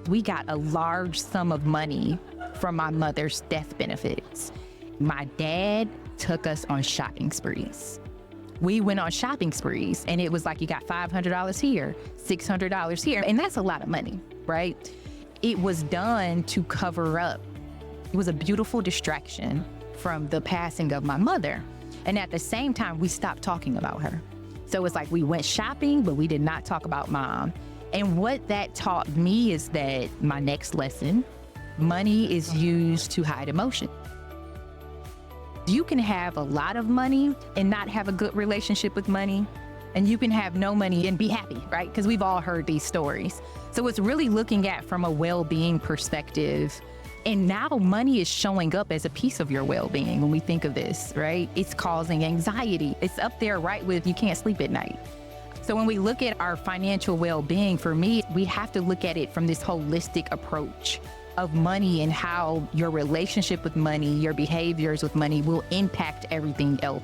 We got a large sum of money from my mother's death benefits. My dad took us on shopping sprees. We went on shopping sprees, and it was like you got $500 here, $600 here, and that's a lot of money, right? It was done to cover up. It was a beautiful distraction from the passing of my mother. And at the same time, we stopped talking about her. So it's like we went shopping, but we did not talk about mom. And what that taught me is that my next lesson, money is used to hide emotion. You can have a lot of money and not have a good relationship with money, and you can have no money and be happy, right? Because we've all heard these stories. So it's really looking at from a well-being perspective. And now money is showing up as a piece of your well-being when we think of this, right? It's causing anxiety. It's up there right with you can't sleep at night. So when we look at our financial well-being, for me, we have to look at it from this holistic approach of money and how your relationship with money, your behaviors with money will impact everything else.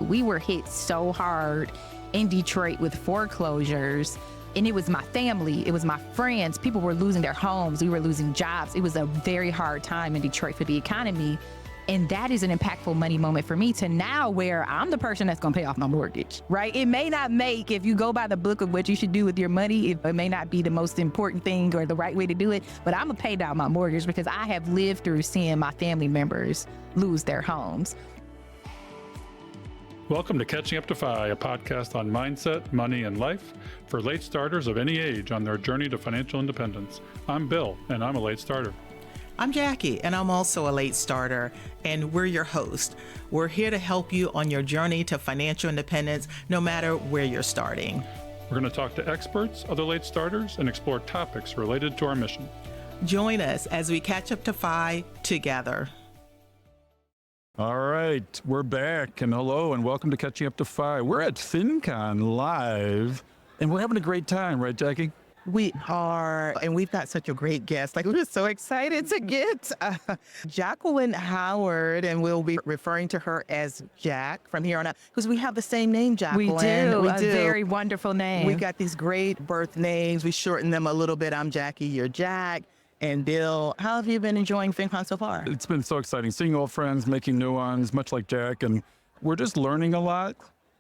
We were hit so hard in Detroit with foreclosures, and it was my family, it was my friends. People were losing their homes, we were losing jobs. It was a very hard time in Detroit for the economy. And that is an impactful money moment for me to now where I'm the person that's gonna pay off my mortgage, right? It may not make, if you go by the book of what you should do with your money, it may not be the most important thing or the right way to do it, but I'm gonna pay down my mortgage because I have lived through seeing my family members lose their homes. Welcome to Catching Up to FI, a podcast on mindset, money, and life for late starters of any age on their journey to financial independence. I'm Bill, and I'm a late starter. I'm Jackie, and I'm also a late starter, and we're your host. We're here to help you on your journey to financial independence, no matter where you're starting. We're going to talk to experts, other late starters, and explore topics related to our mission. Join us as we catch up to FI together. All right, we're back, and hello, and welcome to Catching Up to FI. We're at FinCon live, and we're having a great time, right, Jackie? We are, and we've got such a great guest. Like, we're so excited to get Jacqueline Howard, and we'll be referring to her as Jack from here on out, because we have the same name, Jacqueline. We do, a very wonderful name. We've got these great birth names. We shorten them a little bit. I'm Jackie, you're Jack. And Bill, how have you been enjoying FinCon so far? It's been so exciting, seeing old friends, making new ones, much like Jack, and we're just learning a lot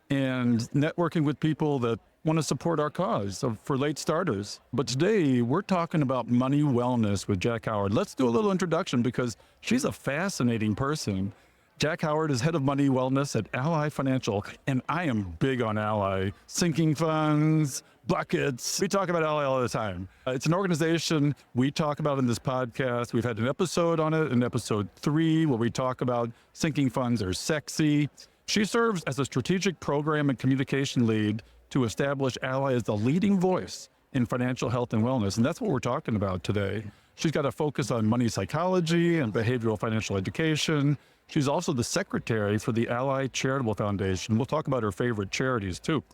and networking with people that want to support our cause for late starters. But today we're talking about money wellness with Jack Howard. Let's do a little introduction because she's a fascinating person. Jack Howard is head of money wellness at Ally Financial, and I am big on Ally. Sinking funds, buckets. We talk about Ally all the time. It's an organization we talk about in this podcast. We've had an episode on it, in episode 3, where we talk about sinking funds are sexy. She serves as a strategic program and communication lead to establish Ally as the leading voice in financial health and wellness. And that's what we're talking about today. She's got a focus on money psychology and behavioral financial education. She's also the secretary for the Ally Charitable Foundation. We'll talk about her favorite charities too.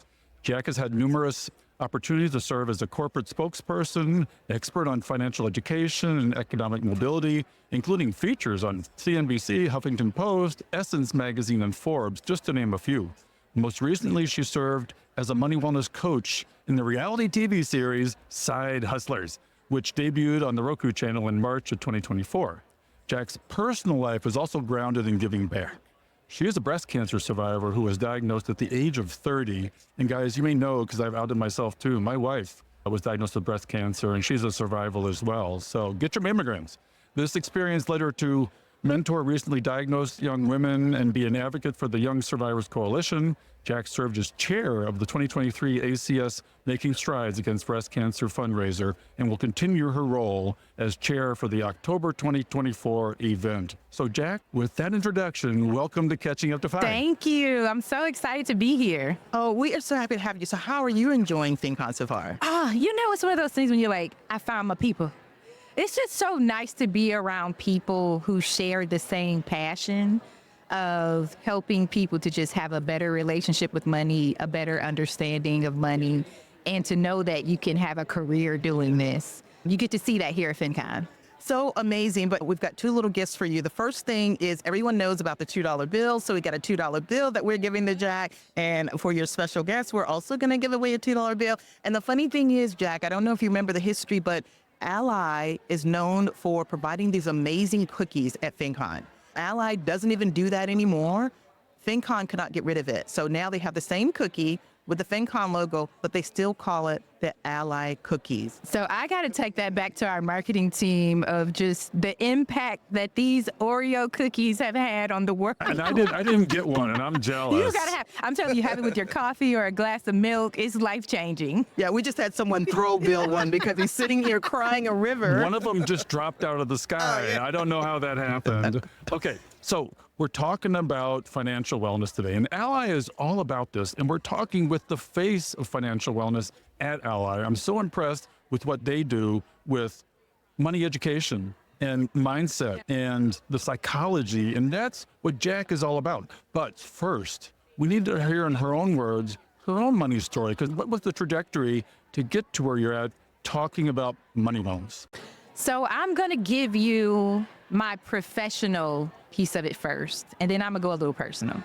Jack has had numerous opportunities to serve as a corporate spokesperson, expert on financial education and economic mobility, including features on CNBC, Huffington Post, Essence Magazine, and Forbes, just to name a few. Most recently, she served as a money wellness coach in the reality TV series Side Hustlers, which debuted on the Roku channel in March of 2024. Jack's personal life is also grounded in giving back. She is a breast cancer survivor who was diagnosed at the age of 30. And guys, you may know, because I've outed myself too, my wife was diagnosed with breast cancer, and she's a survivor as well. So get your mammograms. This experience led her to mentor recently diagnosed young women and be an advocate for the Young Survivors Coalition. Jack served as chair of the 2023 ACS Making Strides Against Breast Cancer fundraiser and will continue her role as chair for the October 2024 event. So Jack, with that introduction, welcome to Catching Up to FI. Thank you. I'm so excited to be here. Oh, we are so happy to have you. So how are you enjoying FinCon so far? It's one of those things when you're like, I found my people. It's just so nice to be around people who share the same passion of helping people to just have a better relationship with money, a better understanding of money, and to know that you can have a career doing this. You get to see that here at FinCon. So amazing. But we've got two little gifts for you. The first thing is everyone knows about the $2 bill. So we got a $2 bill that we're giving to Jack. And for your special guest, we're also going to give away a $2 bill. And the funny thing is, Jack, I don't know if you remember the history, but Ally is known for providing these amazing cookies at FinCon. Ally doesn't even do that anymore. FinCon could not get rid of it. So now they have the same cookie with the FinCon logo, but they still call it the Ally cookies. So I got to take that back to our marketing team of just the impact that these Oreo cookies have had on the world. And I didn't get one, and I'm jealous. You gotta have. I'm telling you, have it with your coffee or a glass of milk. It's life changing. Yeah, we just had someone throw Bill one because he's sitting here crying a river. One of them just dropped out of the sky. I don't know how that happened. Okay, so we're talking about financial wellness today, and Ally is all about this, and we're talking with the face of financial wellness at Ally. I'm so impressed with what they do with money education and mindset and the psychology, and that's what Jack is all about. But first, we need to hear in her own words, her own money story, because what was the trajectory to get to where you're at talking about money loans? So I'm gonna give you my professional piece of it first, and then I'm gonna go a little personal.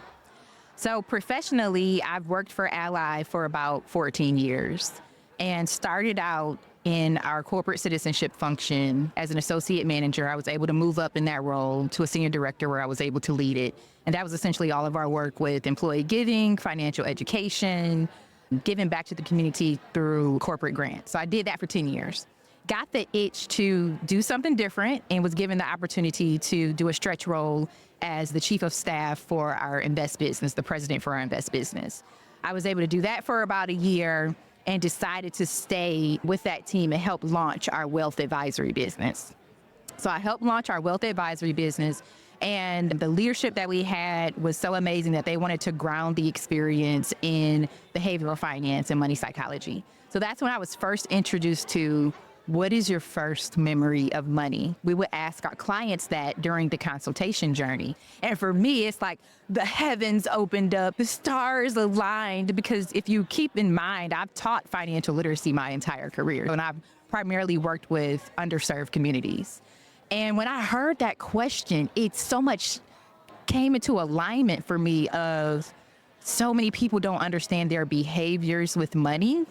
So professionally, I've worked for Ally for about 14 years and started out in our corporate citizenship function as an associate manager. I was able to move up in that role to a senior director where I was able to lead it. And that was essentially all of our work with employee giving, financial education, giving back to the community through corporate grants. So I did that for 10 years. Got the itch to do something different and was given the opportunity to do a stretch role as the chief of staff for our Invest business, the president for our Invest business. I was able to do that for about a year and decided to stay with that team and help launch our wealth advisory business. So I helped launch our wealth advisory business, and the leadership that we had was so amazing that they wanted to ground the experience in behavioral finance and money psychology. So that's when I was first introduced to what is your first memory of money? We would ask our clients that during the consultation journey. And for me, it's like the heavens opened up, the stars aligned, because if you keep in mind, I've taught financial literacy my entire career, and I've primarily worked with underserved communities. And when I heard that question, it so much came into alignment for me of so many people don't understand their behaviors with money,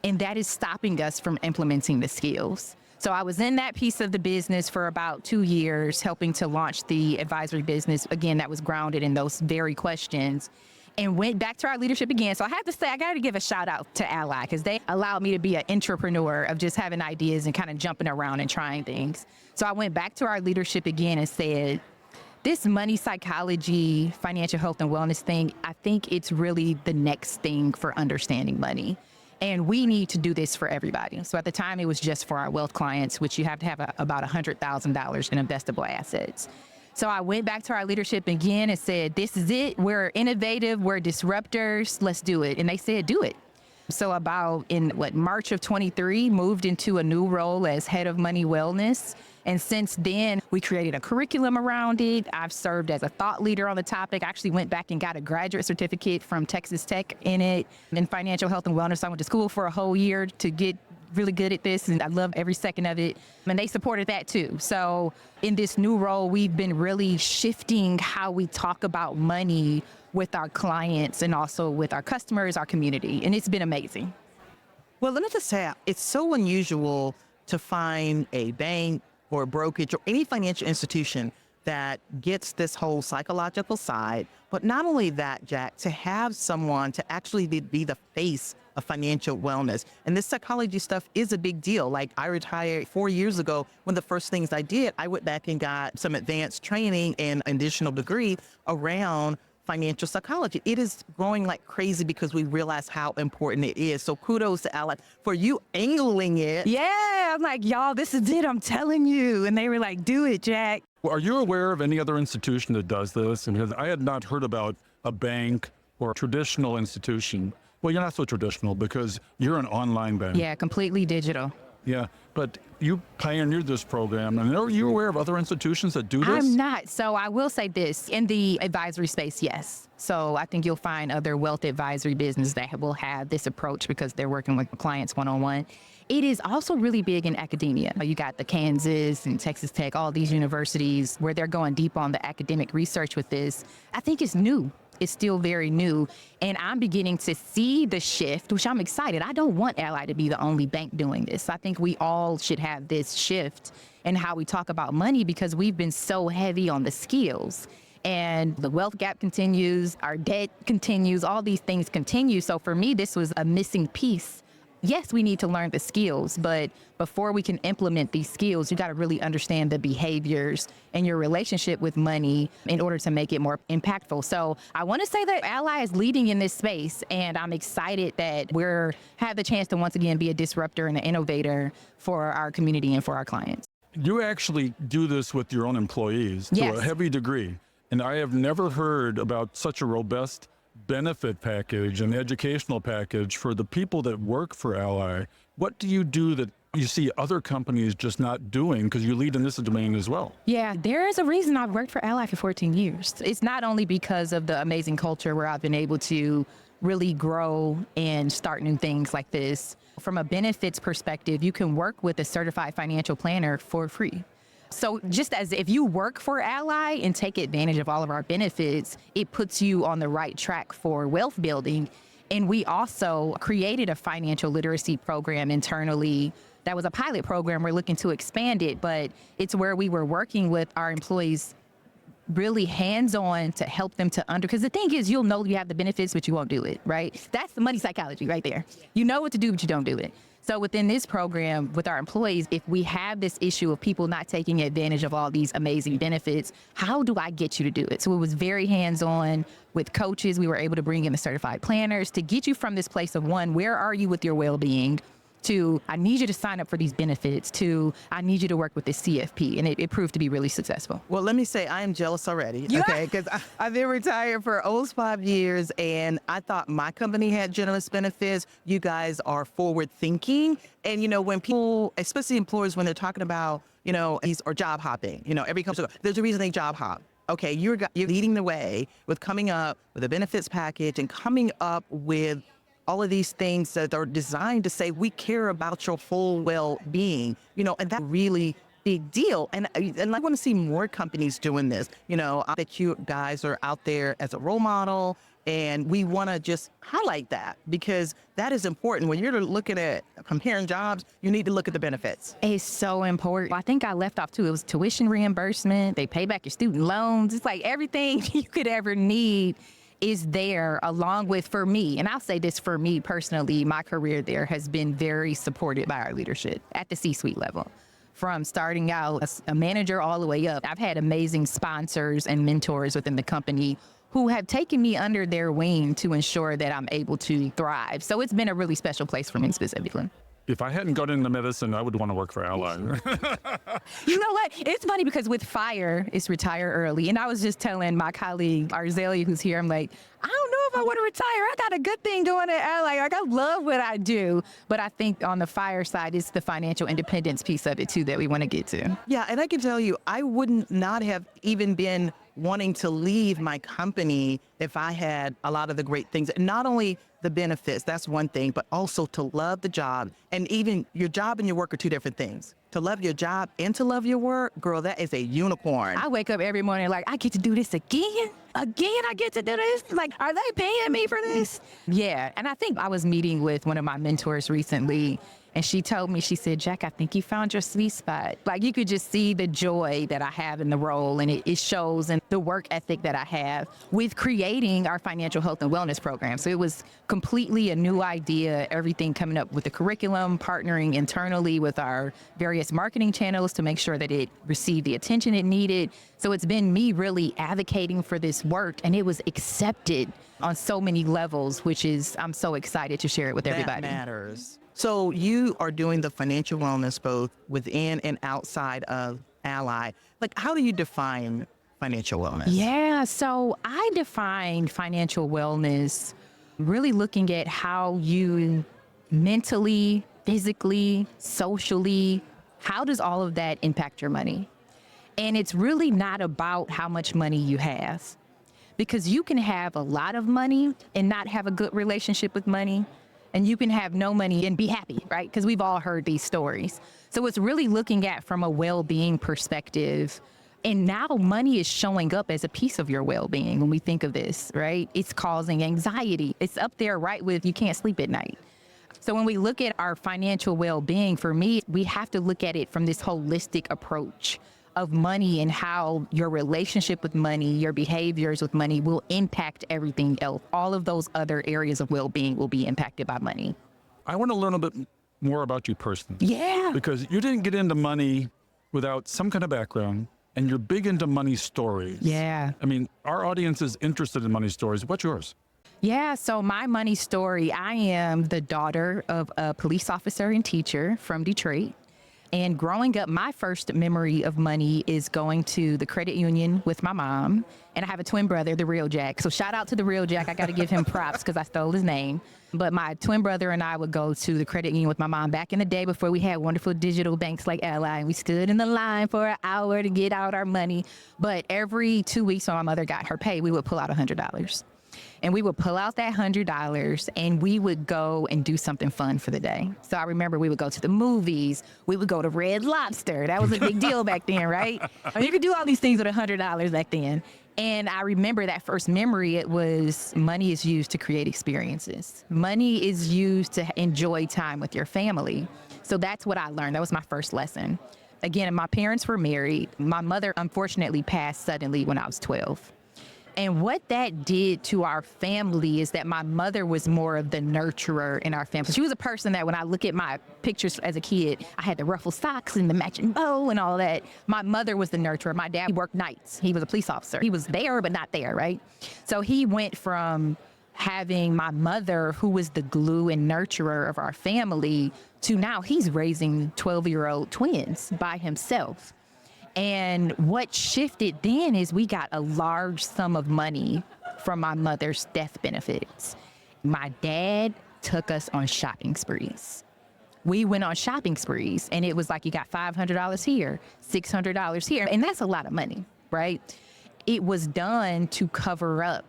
and that is stopping us from implementing the skills. So I was in that piece of the business for about 2 years, helping to launch the advisory business, again, that was grounded in those very questions, and went back to our leadership again. So I have to say, I got to give a shout out to Ally, because they allowed me to be an entrepreneur of just having ideas and kind of jumping around and trying things. So I went back to our leadership again and said, this money psychology, financial health and wellness thing, I think it's really the next thing for understanding money. And we need to do this for everybody. So at the time, it was just for our wealth clients, which you have to have about $100,000 in investable assets. So I went back to our leadership again and said, this is it. We're innovative. We're disruptors. Let's do it. And they said, do it. So about in March of 23, moved into a new role as head of money wellness. And since then, we created a curriculum around it. I've served as a thought leader on the topic. I actually went back and got a graduate certificate from Texas Tech in it, in financial health and wellness. I went to school for a whole year to get really good at this, and I love every second of it. And they supported that too. So in this new role, we've been really shifting how we talk about money with our clients and also with our customers, our community. And it's been amazing. Well, let me just say, it's so unusual to find a bank or a brokerage or any financial institution that gets this whole psychological side. But not only that, Jack, to have someone to actually be the face of financial wellness. And this psychology stuff is a big deal. Like, I retired 4 years ago. One of the first things I did, I went back and got some advanced training and additional degree around financial psychology. It is growing like crazy because we realize how important it is. So kudos to Ally for you angling it. Yeah, I'm like, y'all, this is it, I'm telling you. And they were like, do it, Jack. Well, are you aware of any other institution that does this? Because I had not heard about a bank or a traditional institution. Well, you're not so traditional because you're an online bank. Yeah, completely digital. Yeah, but you pioneered this program, and are you aware of other institutions that do this? I'm not. So I will say this, in the advisory space, yes. So I think you'll find other wealth advisory businesses that will have this approach because they're working with clients one-on-one. It is also really big in academia. You got the Kansas and Texas Tech, all these universities where they're going deep on the academic research with this. I think it's new. It's still very new. And I'm beginning to see the shift, which I'm excited. I don't want Ally to be the only bank doing this. I think we all should have this shift in how we talk about money because we've been so heavy on the skills. And the wealth gap continues, our debt continues, all these things continue. So for me, this was a missing piece. Yes, we need to learn the skills, but before we can implement these skills, you got to really understand the behaviors and your relationship with money in order to make it more impactful. So I want to say that Ally is leading in this space, and I'm excited that we're have the chance to once again be a disruptor and an innovator for our community and for our clients. You actually do this with your own employees to Yes. a heavy degree, and I have never heard about such a robust benefit package and educational package for the people that work for Ally. What do you do that you see other companies just not doing because you lead in this domain as well? Yeah, there is a reason I've worked for Ally for 14 years. It's not only because of the amazing culture where I've been able to really grow and start new things like this. From a benefits perspective, you can work with a certified financial planner for free. So just as if you work for Ally and take advantage of all of our benefits, it puts you on the right track for wealth building. And we also created a financial literacy program internally. That was a pilot program. We're looking to expand it, but it's where we were working with our employees really hands-on to help them to because the thing is, you'll know you have the benefits, but you won't do it, right? That's the money psychology right there. You know what to do, but you don't do it. So within this program with our employees, if we have this issue of people not taking advantage of all these amazing benefits, how do I get you to do it? So it was very hands-on with coaches. We were able to bring in the certified planners to get you from this place of one, where are you with your well-being? To, I need you to sign up for these benefits, to, I need you to work with this CFP. And it proved to be really successful. Well, let me say I am jealous already, okay? Because I've been retired for almost 5 years, and I thought my company had generous benefits. You guys are forward thinking. And, you know, when people, especially employers, when they're talking about, you know, or job hopping, you know, every company, there's a reason they job hop. Okay, you're leading the way with coming up with a benefits package and coming up with all of these things that are designed to say, we care about your full well-being, you know, and that's really big deal. And I want to see more companies doing this. You know, I bet you guys are out there as a role model, and we want to just highlight that because that is important. When you're looking at comparing jobs, you need to look at the benefits. It's so important. I think I left off too. It was tuition reimbursement. They pay back your student loans. It's like everything you could ever need is there, along with, for me, and I'll say this for me personally, my career there has been very supported by our leadership at the C-suite level. From starting out as a manager all the way up, I've had amazing sponsors and mentors within the company who have taken me under their wing to ensure that I'm able to thrive. So it's been a really special place for me specifically. If I hadn't got into medicine, I would want to work for Ally. You know what? It's funny because with FIRE, it's retire early. And I was just telling my colleague, Arzelia, who's here, I'm like, I don't know if I want to retire. I got a good thing going at Ally. Like, I love what I do. But I think on the FIRE side, it's the financial independence piece of it, too, that we want to get to. Yeah, and I can tell you, I wouldn't not have even been wanting to leave my company if I had a lot of the great things. Not only the benefits, that's one thing, but also to love the job. And even your job and your work are two different things. To love your job and to love your work, girl, that is a unicorn. I wake up every morning like, I get to do this again? Again, I get to do this? Like, are they paying me for this? Yeah, and I think I was meeting with one of my mentors recently, and she told me, she said, Jack, I think you found your sweet spot. Like, you could just see the joy that I have in the role, and it shows in the work ethic that I have with creating our financial health and wellness program. So it was completely a new idea, everything coming up with the curriculum, partnering internally with our various marketing channels to make sure that it received the attention it needed. So it's been me really advocating for this work, and it was accepted on so many levels, which is, I'm so excited to share it with everybody. That matters. So you are doing the financial wellness both within and outside of Ally. Like, how do you define financial wellness? Yeah, so I define financial wellness really looking at how you mentally, physically, socially. How does all of that impact your money? And it's really not about how much money you have, because you can have a lot of money and not have a good relationship with money. And you can have no money and be happy, right? Because we've all heard these stories. So it's really looking at from a well-being perspective. And now money is showing up as a piece of your well-being when we think of this, right? It's causing anxiety. It's up there, right, with you can't sleep at night. So when we look at our financial well-being, for me, we have to look at it from this holistic approach of money and how your relationship with money, your behaviors with money will impact everything else. All of those other areas of well-being will be impacted by money. I want to learn a bit more about you personally. Yeah. Because you didn't get into money without some kind of background, and you're big into money stories. Yeah. I mean, our audience is interested in money stories. What's yours? Yeah, so my money story, I am the daughter of a police officer and teacher from Detroit. And growing up, my first memory of money is going to the credit union with my mom. And I have a twin brother, the real Jack. So shout out to the real Jack. I got to give him props because I stole his name. But my twin brother and I would go to the credit union with my mom back in the day before we had wonderful digital banks like Ally. And we stood in the line for an hour to get out our money. But every 2 weeks when my mother got her pay, we would pull out $100. And we would pull out that $100 and we would go and do something fun for the day. So I remember we would go to the movies. We would go to Red Lobster. That was a big deal back then, right? And you could do all these things with $100 back then. And I remember that first memory, it was money is used to create experiences. Money is used to enjoy time with your family. So that's what I learned. That was my first lesson. Again, my parents were married. My mother, unfortunately, passed suddenly when I was 12. And what that did to our family is that my mother was more of the nurturer in our family. She was a person that when I look at my pictures as a kid, I had the ruffled socks and the matching bow and all that. My mother was the nurturer. My dad, he worked nights. He was a police officer. He was there, but not there, right? So he went from having my mother, who was the glue and nurturer of our family, to now he's raising 12-year-old twins by himself. And what shifted then is we got a large sum of money from my mother's death benefits. My dad took us on shopping sprees. We went on shopping sprees, and it was like you got $500 here, $600 here, and that's a lot of money, right? It was done to cover up.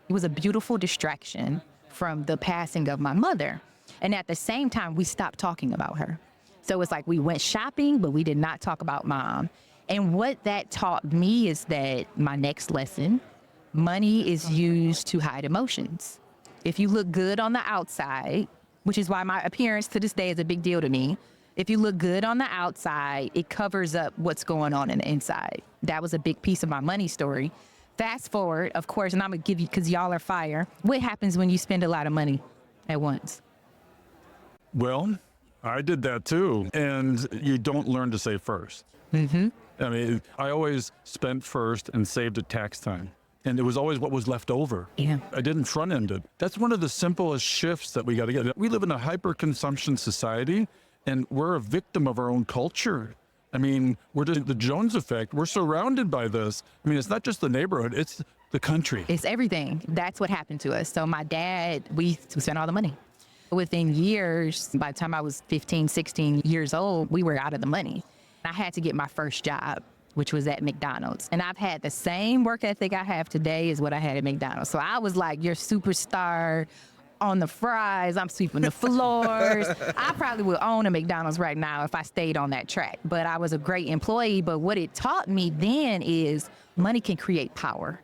It was a beautiful distraction from the passing of my mother. And at the same time, we stopped talking about her. So it's like we went shopping, but we did not talk about mom. And what that taught me is that my next lesson, money is used to hide emotions. If you look good on the outside, which is why my appearance to this day is a big deal to me. If you look good on the outside, it covers up what's going on in the inside. That was a big piece of my money story. Fast forward, of course, and I'm gonna give you, because y'all are fire. What happens when you spend a lot of money at once? Well, I did that too. And you don't learn to save first. Mm-hmm. I mean, I always spent first and saved at tax time. And it was always what was left over. Yeah. I didn't front end it. That's one of the simplest shifts that we got to get. We live in a hyper-consumption society, and we're a victim of our own culture. I mean, we're just the Jones effect. We're surrounded by this. I mean, it's not just the neighborhood, it's the country. It's everything. That's what happened to us. So my dad, we spent all the money. Within years, by the time I was 15, 16 years old, we were out of the money. I had to get my first job, which was at McDonald's. And I've had the same work ethic I have today as what I had at McDonald's. So I was like your superstar on the fries. I'm sweeping the floors. I probably would own a McDonald's right now if I stayed on that track. But I was a great employee. But what it taught me then is money can create power.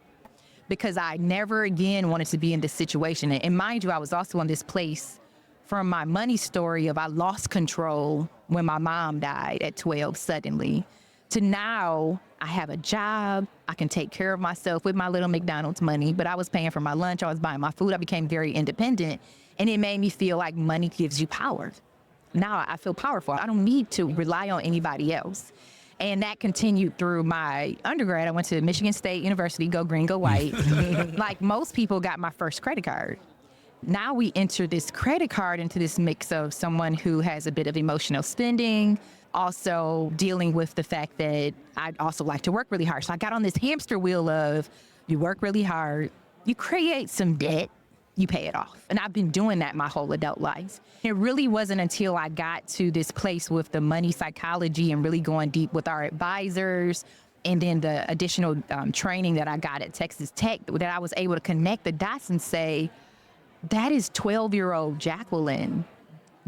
Because I never again wanted to be in this situation. And mind you, I was also in this place from my money story of I lost control when my mom died at 12 suddenly, to now I have a job, I can take care of myself with my little McDonald's money, but I was paying for my lunch, I was buying my food, I became very independent, and it made me feel like money gives you power. Now I feel powerful. I don't need to rely on anybody else. And that continued through my undergrad. I went to Michigan State University, go green, go white. Like most people got my first credit card. Now we enter this credit card into this mix of someone who has a bit of emotional spending, also dealing with the fact that I also like to work really hard. So I got on this hamster wheel of you work really hard, you create some debt, you pay it off. And I've been doing that my whole adult life. It really wasn't until I got to this place with the money psychology and really going deep with our advisors and then the additional training that I got at Texas Tech that I was able to connect the dots and say, that is 12-year-old Jacqueline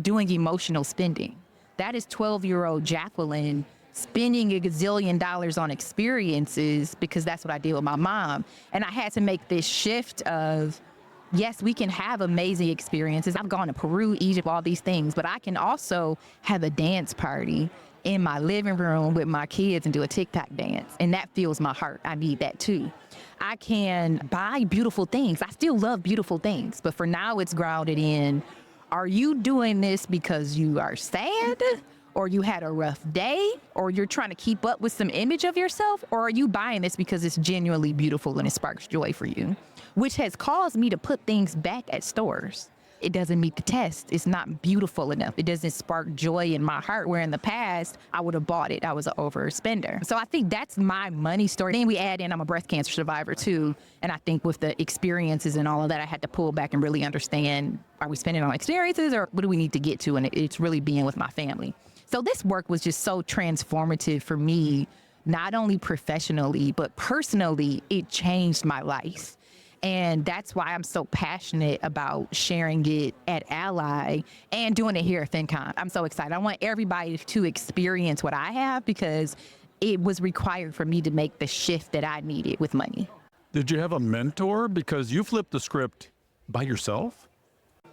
doing emotional spending. That is 12-year-old Jacqueline spending a gazillion dollars on experiences because that's what I did with my mom. And I had to make this shift of, yes, we can have amazing experiences. I've gone to Peru, Egypt, all these things, but I can also have a dance party in my living room with my kids and do a TikTok dance. And that fills my heart. I need that too. I can buy beautiful things. I still love beautiful things, but for now it's grounded in, are you doing this because you are sad? Or you had a rough day, or you're trying to keep up with some image of yourself, or are you buying this because it's genuinely beautiful and it sparks joy for you? Which has caused me to put things back at stores. It doesn't meet the test. It's not beautiful enough. It doesn't spark joy in my heart, where in the past, I would have bought it. I was an overspender. So I think that's my money story. Then we add in, I'm a breast cancer survivor too. And I think with the experiences and all of that, I had to pull back and really understand, are we spending on experiences or what do we need to get to? And it's really being with my family. So this work was just so transformative for me, not only professionally, but personally, it changed my life. And that's why I'm so passionate about sharing it at Ally and doing it here at FinCon. I'm so excited. I want everybody to experience what I have because it was required for me to make the shift that I needed with money. Did you have a mentor? Because you flipped the script by yourself?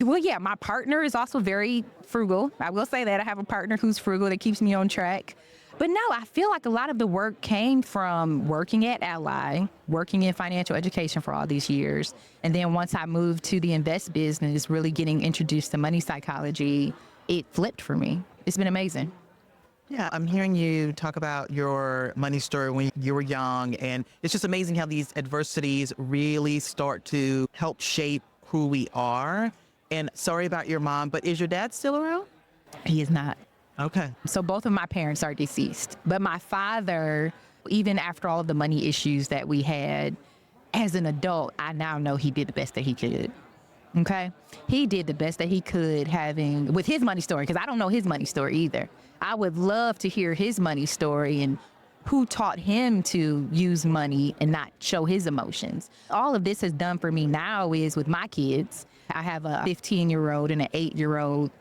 Well, yeah, my partner is also very frugal. I will say that I have a partner who's frugal that keeps me on track. But no, I feel like a lot of the work came from working at Ally, working in financial education for all these years. And then once I moved to the invest business, really getting introduced to money psychology, it flipped for me. It's been amazing. Yeah, I'm hearing you talk about your money story when you were young, and it's just amazing how these adversities really start to help shape who we are. And sorry about your mom, but is your dad still around? He is not. Okay. So both of my parents are deceased. But my father, even after all of the money issues that we had, as an adult, I now know he did the best that he could. Okay? He did the best that he could with his money story, because I don't know his money story either. I would love to hear his money story and who taught him to use money and not show his emotions. All of this has done for me now is with my kids. I have a 15-year-old and an 8-year-old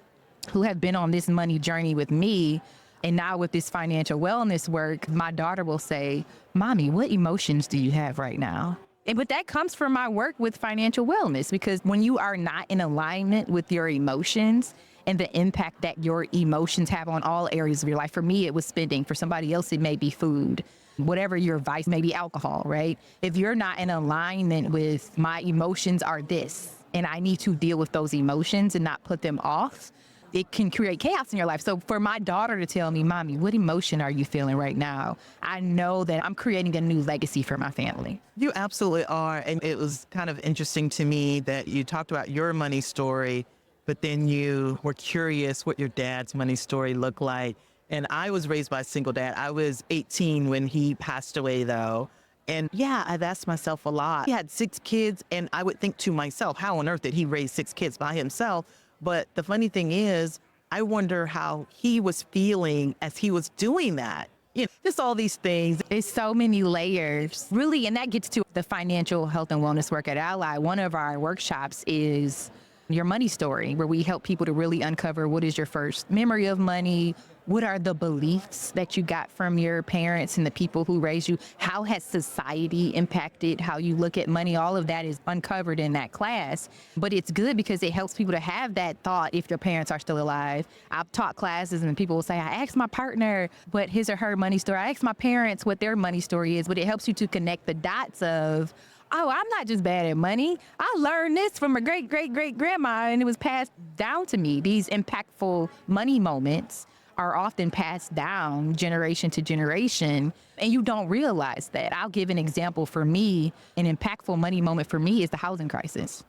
who have been on this money journey with me. And now with this financial wellness work, my daughter will say, Mommy, what emotions do you have right now? But that comes from my work with financial wellness, because when you are not in alignment with your emotions and the impact that your emotions have on all areas of your life. For me, it was spending. For somebody else, it may be food. Whatever your vice, maybe alcohol, right? If you're not in alignment with my emotions are this, and I need to deal with those emotions and not put them off, it can create chaos in your life. So for my daughter to tell me, Mommy, what emotion are you feeling right now? I know that I'm creating a new legacy for my family. You absolutely are. And it was kind of interesting to me that you talked about your money story, but then you were curious what your dad's money story looked like. And I was raised by a single dad. I was 18 when he passed away, though. And yeah, I've asked myself a lot. He had 6 kids, and I would think to myself, how on earth did he raise 6 kids by himself? But the funny thing is, I wonder how he was feeling as he was doing that. You know, just all these things. It's so many layers, really, and that gets to the financial health and wellness work at Ally. One of our workshops is your money story, where we help people to really uncover what is your first memory of money, what are the beliefs that you got from your parents and the people who raised you, how has society impacted how you look at money. All of that is uncovered in that class. But it's good because it helps people to have that thought if their parents are still alive. I've taught classes and people will say, I asked my partner what his or her money story, I asked my parents what their money story is, but it helps you to connect the dots of, oh, I'm not just bad at money. I learned this from a great-great-great-grandma, and it was passed down to me. These impactful money moments are often passed down generation to generation, and you don't realize that. I'll give an example for me. An impactful money moment for me is the housing crisis.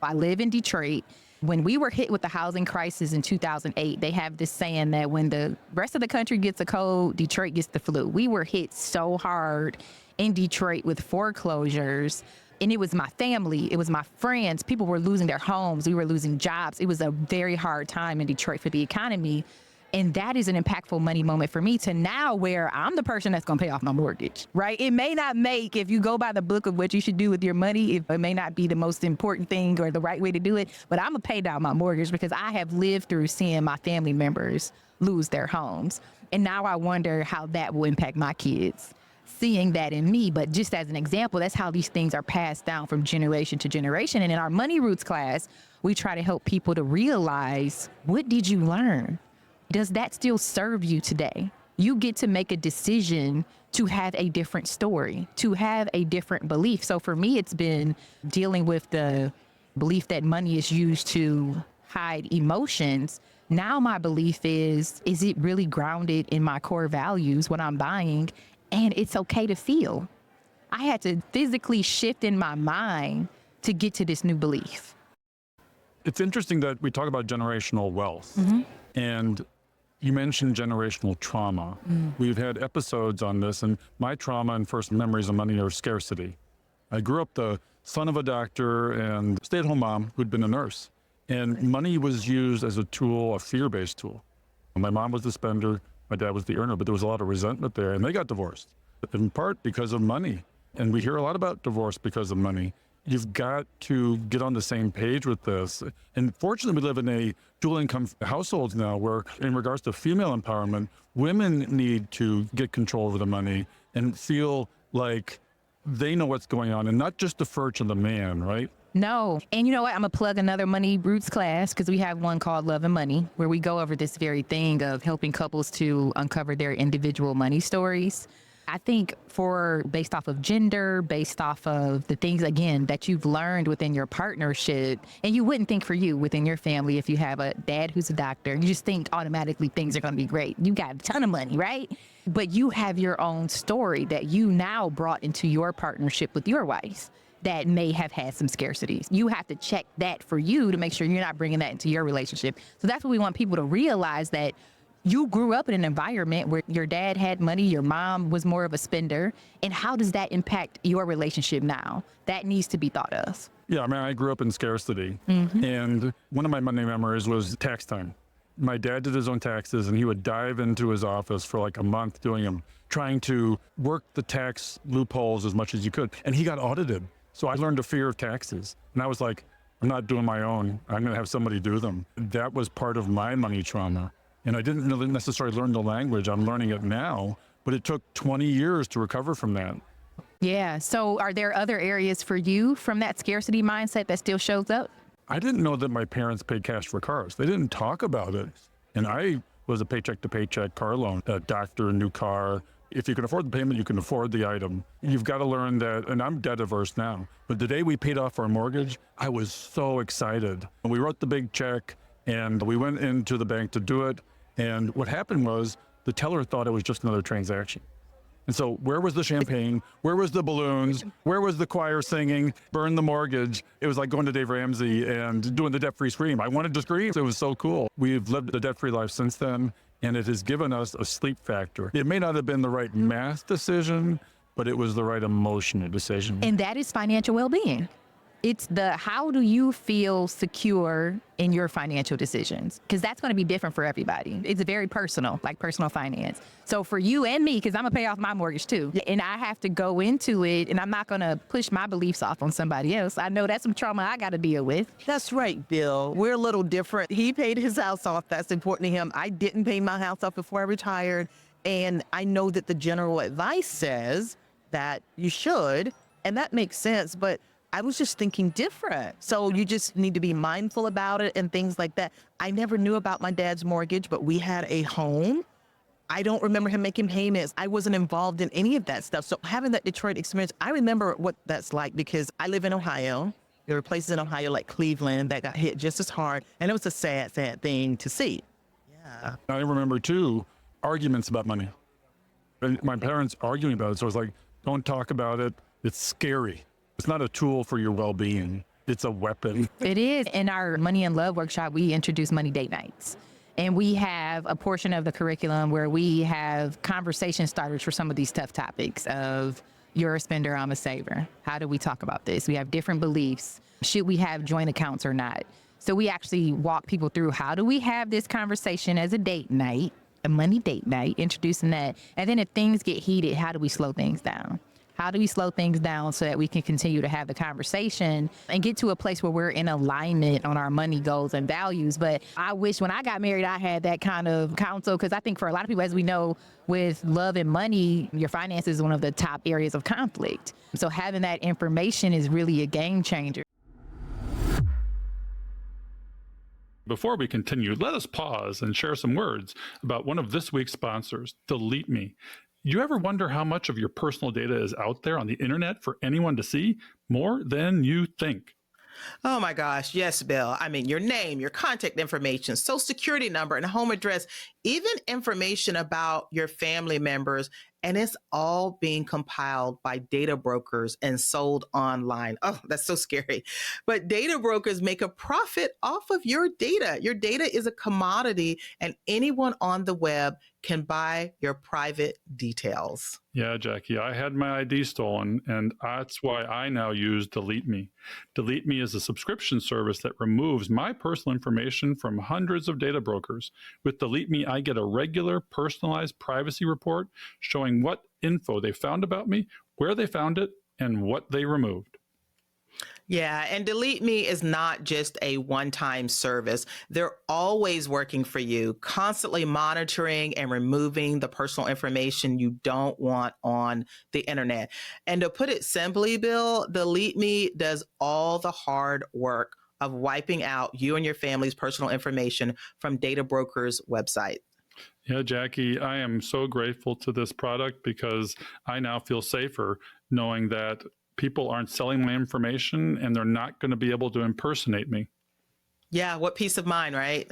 I live in Detroit. When we were hit with the housing crisis in 2008, they have this saying that when the rest of the country gets a cold, Detroit gets the flu. We were hit so hard in Detroit with foreclosures. And it was my family, it was my friends. People were losing their homes, we were losing jobs. It was a very hard time in Detroit for the economy. And that is an impactful money moment for me to now where I'm the person that's gonna pay off my mortgage, right? It may not make, if you go by the book of what you should do with your money, it may not be the most important thing or the right way to do it, but I'm gonna pay down my mortgage because I have lived through seeing my family members lose their homes. And now I wonder how that will impact my kids, seeing that in me. But just as an example, that's how these things are passed down from generation to generation. And in our Money Roots class, we try to help people to realize, what did you learn? Does that still serve you today? You get to make a decision to have a different story, to have a different belief. So for me, it's been dealing with the belief that money is used to hide emotions. Now my belief is it really grounded in my core values, what I'm buying? And it's okay to feel. I had to physically shift in my mind to get to this new belief. It's interesting that we talk about generational wealth. And you mentioned generational trauma. We've had episodes on this, and my trauma and first memories of money are scarcity. I grew up the son of a doctor and stay-at-home mom who'd been a nurse. And money was used as a tool, a fear-based tool. My mom was the spender, my dad was the earner, but there was a lot of resentment there, and they got divorced, in part because of money. And we hear a lot about divorce because of money. You've got to get on the same page with this. And fortunately, we live in a dual income households now where, in regards to female empowerment, women need to get control over the money and feel like they know what's going on and not just defer to the man, right? No. And you know what? I'm going to plug another Money Roots class because we have one called Love and Money, where we go over this very thing of helping couples to uncover their individual money stories. I think based off of gender, based off of the things, again, that you've learned within your partnership, and you wouldn't think for you within your family if you have a dad who's a doctor, you just think automatically things are going to be great. You got a ton of money, right? But you have your own story that you now brought into your partnership with your wife that may have had some scarcities. You have to check that for you to make sure you're not bringing that into your relationship. So that's what we want people to realize, that you grew up in an environment where your dad had money, your mom was more of a spender, and how does that impact your relationship now? That needs to be thought of. Yeah, I mean, I grew up in scarcity, and one of my money memories was tax time. My dad did his own taxes, and he would dive into his office for like a month doing them, trying to work the tax loopholes as much as you could. And he got audited. So I learned a fear of taxes. And I was like, I'm not doing my own. I'm going to have somebody do them. That was part of my money trauma. And I didn't really necessarily learn the language. I'm learning it now, but it took 20 years to recover from that. Yeah. So are there other areas for you from that scarcity mindset that still shows up? I didn't know that my parents paid cash for cars. They didn't talk about it. And I was a paycheck to paycheck car loan, a doctor, a new car. If you can afford the payment, you can afford the item. You've got to learn that, and I'm debt averse now, but the day we paid off our mortgage, I was so excited. We wrote the big check and we went into the bank to do it. And what happened was the teller thought it was just another transaction. And so where was the champagne? Where was the balloons? Where was the choir singing, burn the mortgage? It was like going to Dave Ramsey and doing the debt-free scream. I wanted to scream. It was so cool. We've lived a debt-free life since then, and it has given us a sleep factor. It may not have been the right math decision, but it was the right emotional decision. And that is financial well-being. It's how do you feel secure in your financial decisions? Because that's going to be different for everybody. It's very personal, like personal finance. So for you and me, because I'm going to pay off my mortgage too, and I have to go into it, and I'm not going to push my beliefs off on somebody else. I know that's some trauma I got to deal with. That's right, Bill. We're a little different. He paid his house off. That's important to him. I didn't pay my house off before I retired. And I know that the general advice says that you should, and that makes sense. But I was just thinking different. So you just need to be mindful about it and things like that. I never knew about my dad's mortgage, but we had a home. I don't remember him making payments. I wasn't involved in any of that stuff. So having that Detroit experience, I remember what that's like because I live in Ohio. There were places in Ohio like Cleveland that got hit just as hard. And it was a sad, sad thing to see. Yeah. I remember too, arguments about money. And my parents arguing about it. So I was like, don't talk about it. It's scary. It's not a tool for your well-being. It's a weapon. It is. In our Money and Love workshop, we introduce money date nights. And we have a portion of the curriculum where we have conversation starters for some of these tough topics of You're a spender, I'm a saver. How do we talk about this? We have different beliefs. Should we have joint accounts or not? So we actually walk people through how do we have this conversation as a date night, a money date night, introducing that. And then if things get heated, how do we slow things down? How do we slow things down so that we can continue to have the conversation and get to a place where we're in alignment on our money goals and values? But I wish when I got married, I had that kind of counsel, because I think for a lot of people, as we know, with love and money, your finances is one of the top areas of conflict. So having that information is really a game changer. Before we continue, let us pause and share some words about one of this week's sponsors, Delete Me. You ever wonder how much of your personal data is out there on the internet for anyone to see? More than you think. Oh my gosh. Yes, Bill. I mean, your name, your contact information, social security number, and home address, even information about your family members. And it's all being compiled by data brokers and sold online. Oh, that's so scary. But data brokers make a profit off of your data. Your data is a commodity, and anyone on the web can buy your private details. Yeah, Jackie, I had my ID stolen, and that's why I now use Delete Me. Delete Me is a subscription service that removes my personal information from hundreds of data brokers. With Delete Me, I get a regular personalized privacy report showing what info they found about me, where they found it, and what they removed. Yeah, and Delete Me is not just a one-time service. They're always working for you, constantly monitoring and removing the personal information you don't want on the internet. And to put it simply, Bill, Delete Me does all the hard work of wiping out you and your family's personal information from data brokers' website. Yeah, Jackie, I am so grateful to this product because I now feel safer knowing that people aren't selling my information and they're not going to be able to impersonate me. Yeah, what peace of mind, right?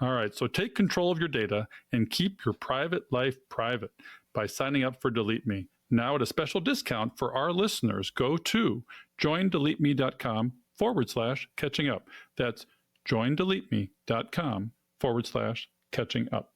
All right, so take control of your data and keep your private life private by signing up for Delete Me. Now at a special discount for our listeners, go to joindeleteme.com/catching up. That's joindeleteme.com/catching up.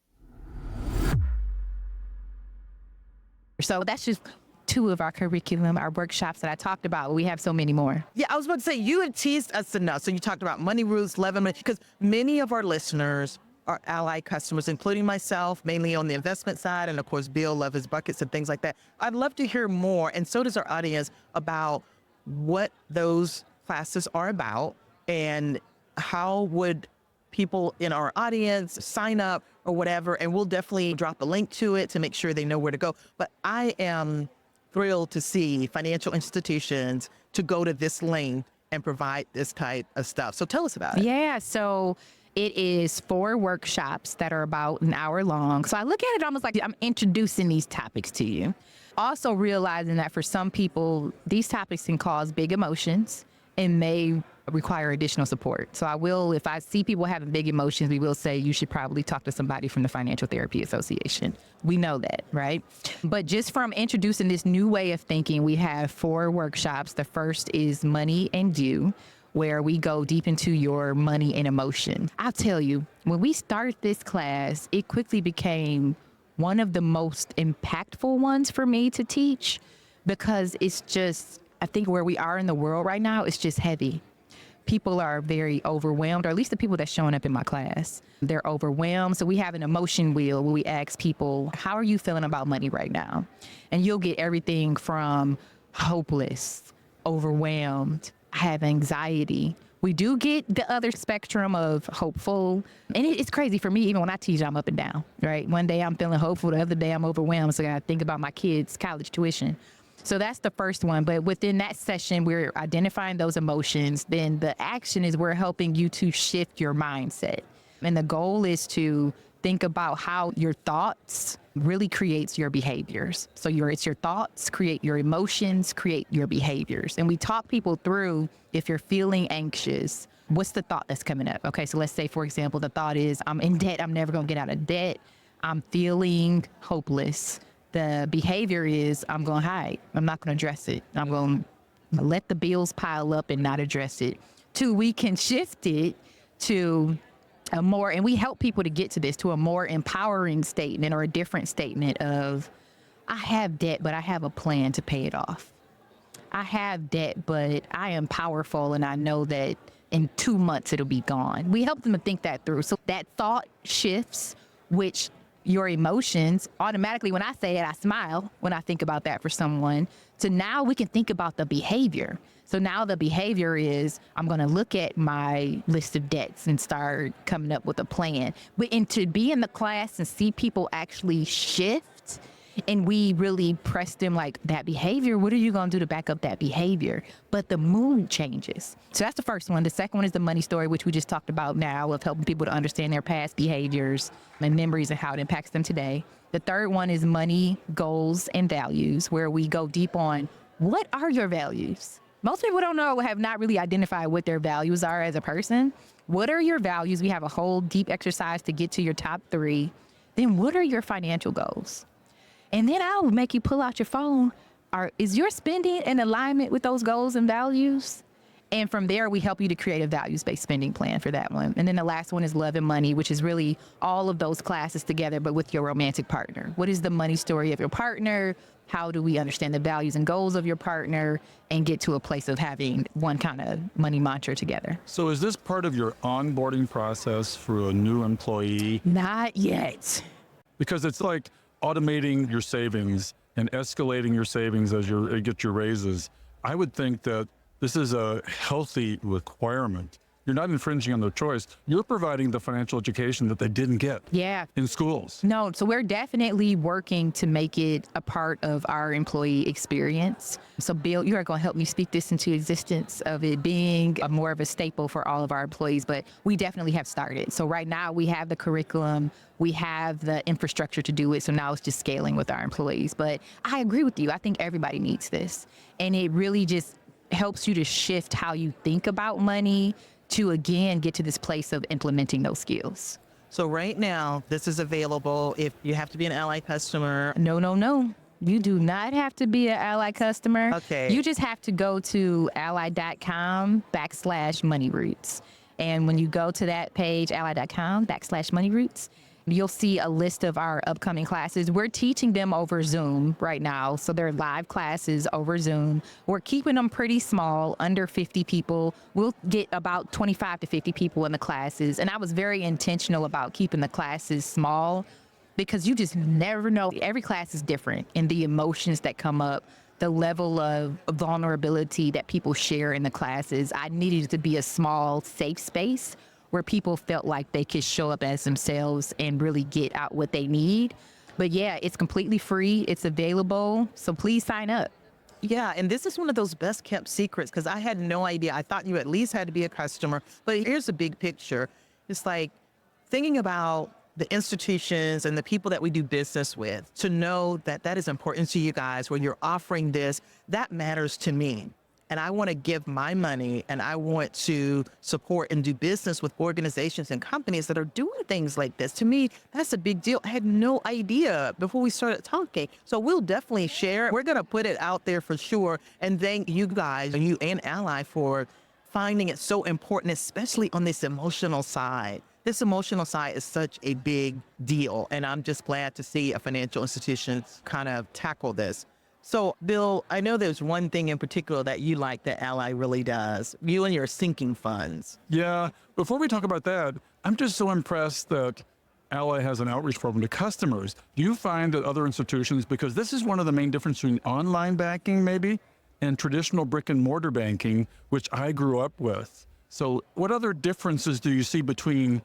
So that's just 2 of our curriculum, our workshops that I talked about. We have so many more. Yeah, I was about to say, you had teased us enough. So you talked about money rules, 11 minutes, because many of our listeners are Ally customers, including myself, mainly on the investment side. And of course, Bill loves his buckets and things like that. I'd love to hear more, and so does our audience, about what those classes are about and how would people in our audience sign up or whatever. And we'll definitely drop a link to it to make sure they know where to go. But I am thrilled to see financial institutions to go to this length and provide this type of stuff. So tell us about it. Yeah, so it is 4 workshops that are about an hour long. So I look at it almost like I'm introducing these topics to you. Also realizing that for some people, these topics can cause big emotions and may require additional support. So I will, if I see people having big emotions, we will say you should probably talk to somebody from the Financial Therapy Association. We know that, right? But just from introducing this new way of thinking, we have 4 workshops. The first is Money and You, where we go deep into your money and emotion. I'll tell you, when we started this class, it quickly became one of the most impactful ones for me to teach, because it's just, I think where we are in the world right now, it's just heavy. People are very overwhelmed, or at least the people that's showing up in my class, they're overwhelmed. So we have an emotion wheel where we ask people, how are you feeling about money right now? And you'll get everything from hopeless, overwhelmed, have anxiety. We do get the other spectrum of hopeful. And it's crazy for me, even when I teach, I'm up and down, right? One day I'm feeling hopeful, the other day I'm overwhelmed. So I gotta think about my kids' college tuition. So that's the first one. But within that session, we're identifying those emotions. Then the action is we're helping you to shift your mindset. And the goal is to think about how your thoughts really creates your behaviors. So it's your thoughts, create your emotions, create your behaviors. And we talk people through, if you're feeling anxious, what's the thought that's coming up? Okay, so let's say, for example, the thought is, I'm in debt, I'm never gonna get out of debt. I'm feeling hopeless. The behavior is, I'm going to hide. I'm not going to address it. I'm going to let the bills pile up and not address it. 2, we can shift it to a more, and we help people to get to this, to a more empowering statement or a different statement of, I have debt, but I have a plan to pay it off. I have debt, but I am powerful and I know that in 2 months it'll be gone. We help them to think that through. So that thought shifts, which your emotions automatically, when I say it, I smile when I think about that for someone. So now we can think about the behavior. So now the behavior is I'm going to look at my list of debts and start coming up with a plan. And to be in the class and see people actually shift, and we really press them like that behavior, what are you going to do to back up that behavior? But the mood changes. So that's the first one. The second one is the money story, which we just talked about now, of helping people to understand their past behaviors and memories and how it impacts them today. The third one is money, goals, and values, where we go deep on what are your values? Most people don't know, have not really identified what their values are as a person. What are your values? We have a whole deep exercise to get to your top 3. Then what are your financial goals? And then I'll make you pull out your phone. Is your spending in alignment with those goals and values? And from there, we help you to create a values-based spending plan for that one. And then the last one is love and money, which is really all of those classes together, but with your romantic partner. What is the money story of your partner? How do we understand the values and goals of your partner and get to a place of having one kind of money mantra together? So is this part of your onboarding process for a new employee? Not yet. Because it's like automating your savings and escalating your savings as you get your raises. I would think that this is a healthy requirement. You're not infringing on their choice. You're providing the financial education that they didn't get in schools. No, so we're definitely working to make it a part of our employee experience. So Bill, you are going to help me speak this into existence of it being more of a staple for all of our employees, but we definitely have started. So right now we have the curriculum, we have the infrastructure to do it. So now it's just scaling with our employees. But I agree with you. I think everybody needs this. And it really just helps you to shift how you think about money to, again, get to this place of implementing those skills. So right now, this is available if you have to be an Ally customer. No. You do not have to be an Ally customer. Okay. You just have to go to ally.com/moneyroots. And when you go to that page, ally.com/moneyroots, you'll see a list of our upcoming classes. We're teaching them over Zoom right now. So they're live classes over Zoom. We're keeping them pretty small, under 50 people. We'll get about 25 to 50 people in the classes. And I was very intentional about keeping the classes small because you just never know. Every class is different, and the emotions that come up, the level of vulnerability that people share in the classes. I needed it to be a small, safe space where people felt like they could show up as themselves and really get out what they need. But yeah, it's completely free. It's available. So please sign up. Yeah, and this is one of those best kept secrets because I had no idea. I thought you at least had to be a customer. But here's the big picture. It's like thinking about the institutions and the people that we do business with, to know that that is important to you guys when you're offering this. That matters to me. And I want to give my money and I want to support and do business with organizations and companies that are doing things like this. To me, that's a big deal. I had no idea before we started talking. So we'll definitely share. We're going to put it out there for sure. And thank you guys, and you and Ally, for finding it so important, especially on this emotional side. This emotional side is such a big deal. And I'm just glad to see a financial institution kind of tackle this. So, Bill, I know there's one thing in particular that you like that Ally really does. You and your sinking funds. Yeah. Before we talk about that, I'm just so impressed that Ally has an outreach program to customers. Do you find that other institutions, because this is one of the main differences between online banking maybe and traditional brick and mortar banking, which I grew up with. So what other differences do you see between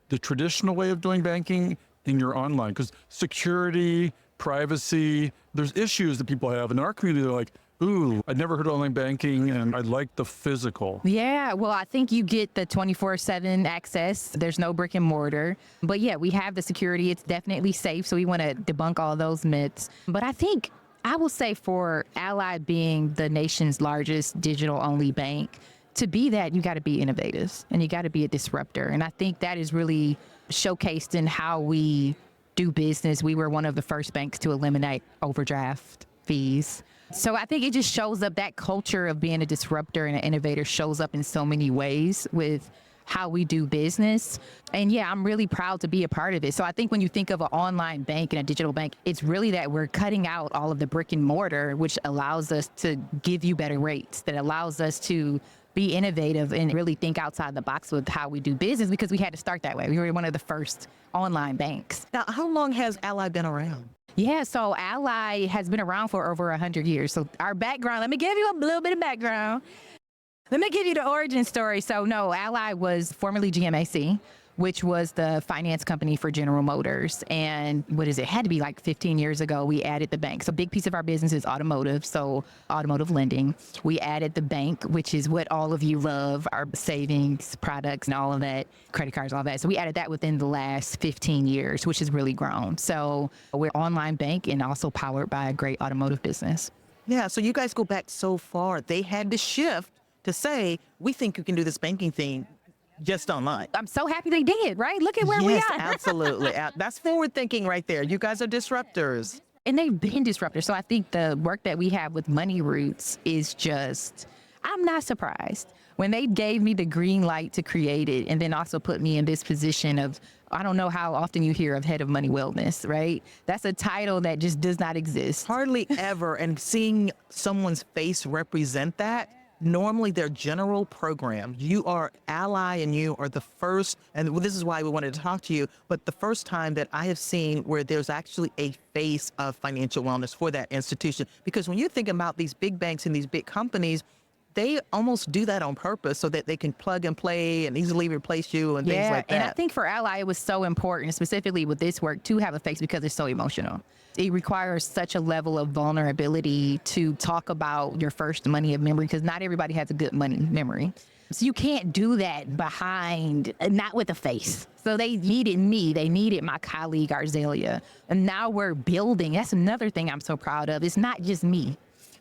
the traditional way of doing banking and your online? Because security, privacy, there's issues that people have. In our community, they're like, ooh, I'd never heard of online banking and I like the physical. Yeah, well, I think you get the 24/7 access. There's no brick and mortar. But yeah, we have the security. It's definitely safe. So we want to debunk all those myths. But I think I will say for Ally being the nation's largest digital-only bank, to be that, you got to be innovative and you got to be a disruptor. And I think that is really showcased in how we do business. We were one of the first banks to eliminate overdraft fees. So I think it just shows up, that culture of being a disruptor and an innovator shows up in so many ways with how we do business. And yeah, I'm really proud to be a part of it. So I think when you think of an online bank and a digital bank, it's really that we're cutting out all of the brick and mortar, which allows us to give you better rates, that allows us to be innovative and really think outside the box with how we do business, because we had to start that way. We were one of the first online banks. Now, how long has Ally been around? Yeah, so Ally has been around for over 100 years. So our background, let me give you a little bit of background. Let me give you the origin story. So no, Ally was formerly GMAC, which was the finance company for General Motors. And had to be like 15 years ago, we added the bank. So a big piece of our business is automotive, so automotive lending. We added the bank, which is what all of you love, our savings products and all of that, credit cards, all that. So we added that within the last 15 years, which has really grown. So we're an online bank and also powered by a great automotive business. Yeah, so you guys go back so far. They had to shift to say, we think you can do this banking thing just online. I'm so happy they did, right? Look at where we Yes, are. absolutely. That's forward thinking right there. You guys are disruptors. And they've been disruptors. So I think the work that we have with Money Roots is just, I'm not surprised. When they gave me the green light to create it and then also put me in this position of, I don't know how often you hear of head of money wellness, right? That's a title that just does not exist. Hardly ever. And seeing someone's face represent that, normally their general program, you are Ally and you are the first, and this is why we wanted to talk to you, but the first time that I have seen where there's actually a face of financial wellness for that institution. Because when you think about these big banks and these big companies, they almost do that on purpose so that they can plug and play and easily replace you and things like that. And I think for Ally, it was so important, specifically with this work, to have a face because it's so emotional. It requires such a level of vulnerability to talk about your first money of memory, because not everybody has a good money memory. So you can't do that behind, not with a face. So they needed me. They needed my colleague, Arzelia. And now we're building. That's another thing I'm so proud of. It's not just me.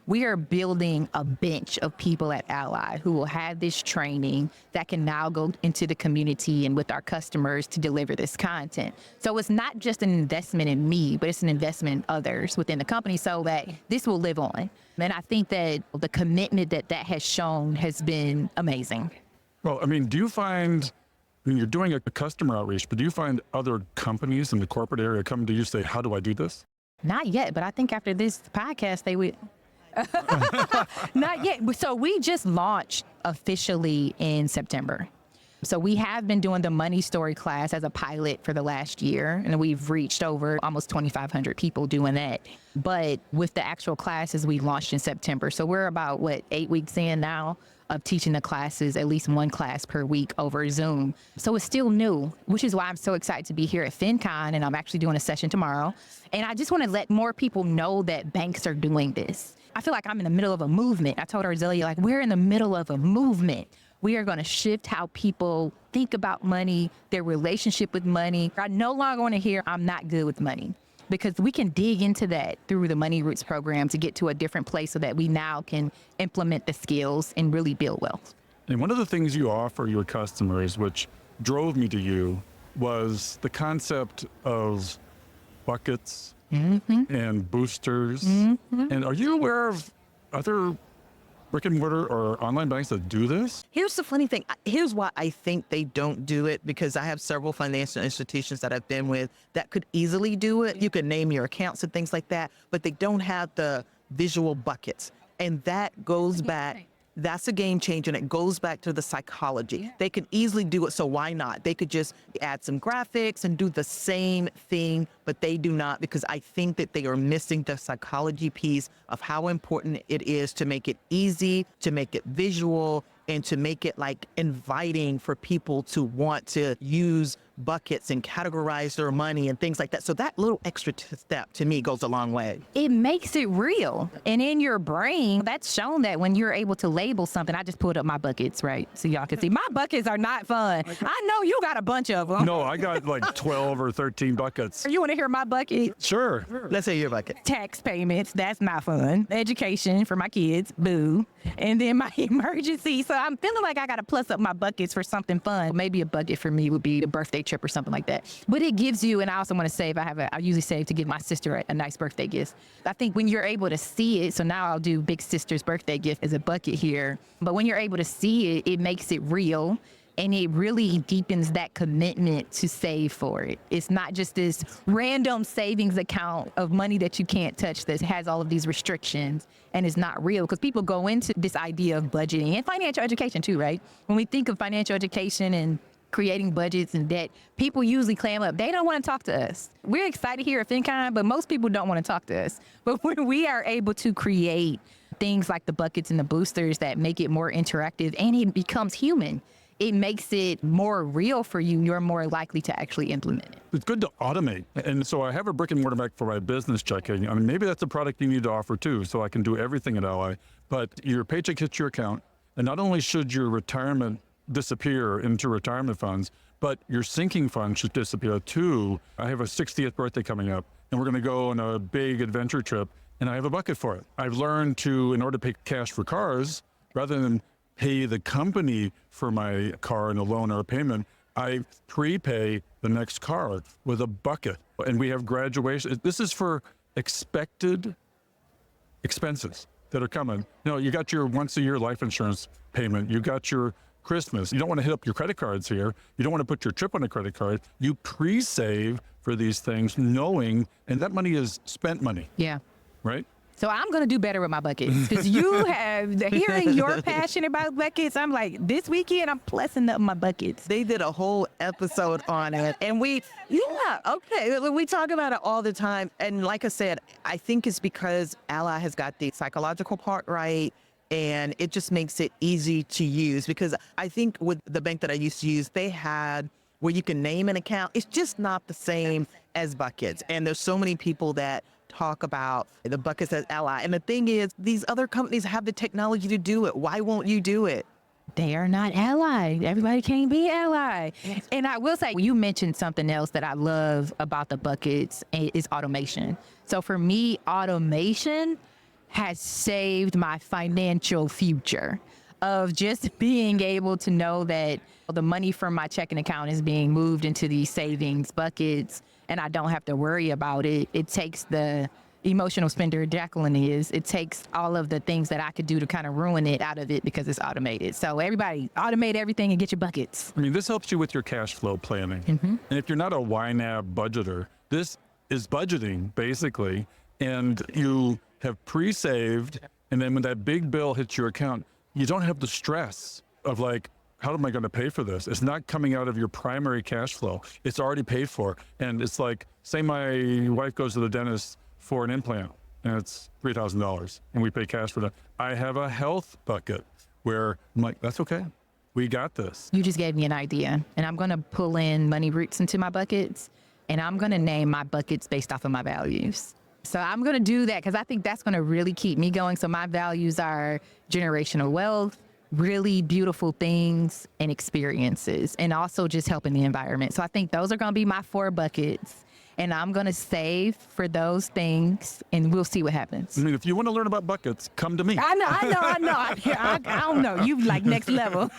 We are building a bench of people at Ally who will have this training that can now go into the community and with our customers to deliver this content. So it's not just an investment in me, but it's an investment in others within the company so that this will live on. And I think that the commitment that has shown has been amazing. Well, I mean, do you find, you're doing a customer outreach, but do you find other companies in the corporate area come to you and say, how do I do this? Not yet, but I think after this podcast, they would. Not yet. So we just launched officially in September. So we have been doing the money story class as a pilot for the last year, and we've reached over almost 2,500 people doing that. But with the actual classes, we launched in September. So we're about, 8 weeks in now of teaching the classes, at least one class per week over Zoom. So it's still new, which is why I'm so excited to be here at FinCon, and I'm actually doing a session tomorrow. And I just want to let more people know that banks are doing this. I feel like I'm in the middle of a movement. I told Arzelia, we're in the middle of a movement. We are going to shift how people think about money, their relationship with money. I no longer want to hear, I'm not good with money, because we can dig into that through the Money Roots program to get to a different place so that we now can implement the skills and really build wealth. And one of the things you offer your customers, which drove me to you, was the concept of buckets and boosters. And are you aware of other brick and mortar or online banks that do this? Here's the funny thing. Here's why I think they don't do it, because I have several financial institutions that I've been with that could easily do it. You can name your accounts and things like that, but they don't have the visual buckets. And that goes back. That's a game changer, and it goes back to the psychology. They could easily do it, so why not? They could just add some graphics and do the same thing, but they do not, because I think that they are missing the psychology piece of how important it is to make it easy, to make it visual, and to make it inviting for people to want to use buckets and categorize their money and things like that. So that little extra step to me goes a long way. It makes it real. And in your brain, that's shown that when you're able to label something. I just pulled up my buckets, right? So y'all can see my buckets are not fun. I know you got a bunch of them. No, I got 12 or 13 buckets. You want to hear my bucket? Sure. Let's say your bucket. Tax payments, that's not fun. Education for my kids, boo. And then my emergency. So I'm feeling like I got to plus up my buckets for something fun. Maybe a bucket for me would be a birthday trip or something like that. But it gives you, and I also want to save, I usually save to give my sister a nice birthday gift. I think when you're able to see it, so now I'll do big sister's birthday gift as a bucket here. But when you're able to see it, it makes it real. And it really deepens that commitment to save for it. It's not just this random savings account of money that you can't touch that has all of these restrictions and is not real. Because people go into this idea of budgeting and financial education too, right? When we think of financial education and creating budgets and debt, people usually clam up. They don't want to talk to us. We're excited here at FinCon, but most people don't want to talk to us. But when we are able to create things like the buckets and the boosters that make it more interactive and it becomes human, it makes it more real for you. You're more likely to actually implement it. It's good to automate. And so I have a brick and mortar bank for my business checking. I mean, maybe that's a product you need to offer too, so I can do everything at Ally. But your paycheck hits your account, and not only should your retirement disappear into retirement funds, but your sinking fund should disappear too. I have a 60th birthday coming up, and we're going to go on a big adventure trip, and I have a bucket for it. I've learned to, in order to pay cash for cars, rather than pay the company for my car in a loan or a payment, I prepay the next car with a bucket. And we have graduation. This is for expected expenses that are coming. You know, you got your once a year life insurance payment. You got your Christmas. You don't want to hit up your credit cards here. You don't want to put your trip on a credit card. You pre-save for these things knowing, and that money is spent money. Yeah. Right? So I'm going to do better with my buckets because you have, hearing your passion about buckets, I'm like, this weekend, I'm plussing up my buckets. They did a whole episode on it. And we talk about it all the time. And like I said, I think it's because Ally has got the psychological part right. And it just makes it easy to use, because I think with the bank that I used to use, they had where you can name an account. It's just not the same as buckets. And there's so many people that talk about the buckets as Ally. And the thing is, these other companies have the technology to do it. Why won't you do it? They are not Ally. Everybody can't be Ally. Yes. And I will say, you mentioned something else that I love about the buckets is automation. So for me, automation has saved my financial future of just being able to know that the money from my checking account is being moved into these savings buckets and I don't have to worry about it. It takes the emotional spender Jacqueline is. It takes all of the things that I could do to kind of ruin it out of it because it's automated. So everybody, automate everything and get your buckets. I mean, this helps you with your cash flow planning. Mm-hmm. And if you're not a YNAB budgeter, this is budgeting basically, and you have pre-saved, and then when that big bill hits your account, you don't have the stress of like, how am I going to pay for this? It's not coming out of your primary cash flow. It's already paid for. And it's like, say my wife goes to the dentist for an implant, and it's $3,000, and we pay cash for that. I have a health bucket where I'm like, that's okay. We got this. You just gave me an idea, and I'm going to pull in money roots into my buckets, and I'm going to name my buckets based off of my values. So I'm going to do that because I think that's going to really keep me going. So my values are generational wealth, really beautiful things and experiences, and also just helping the environment. So I think those are going to be my 4 buckets. And I'm going to save for those things, and we'll see what happens. I mean, if you want to learn about buckets, come to me. I know. I don't know. You like next level.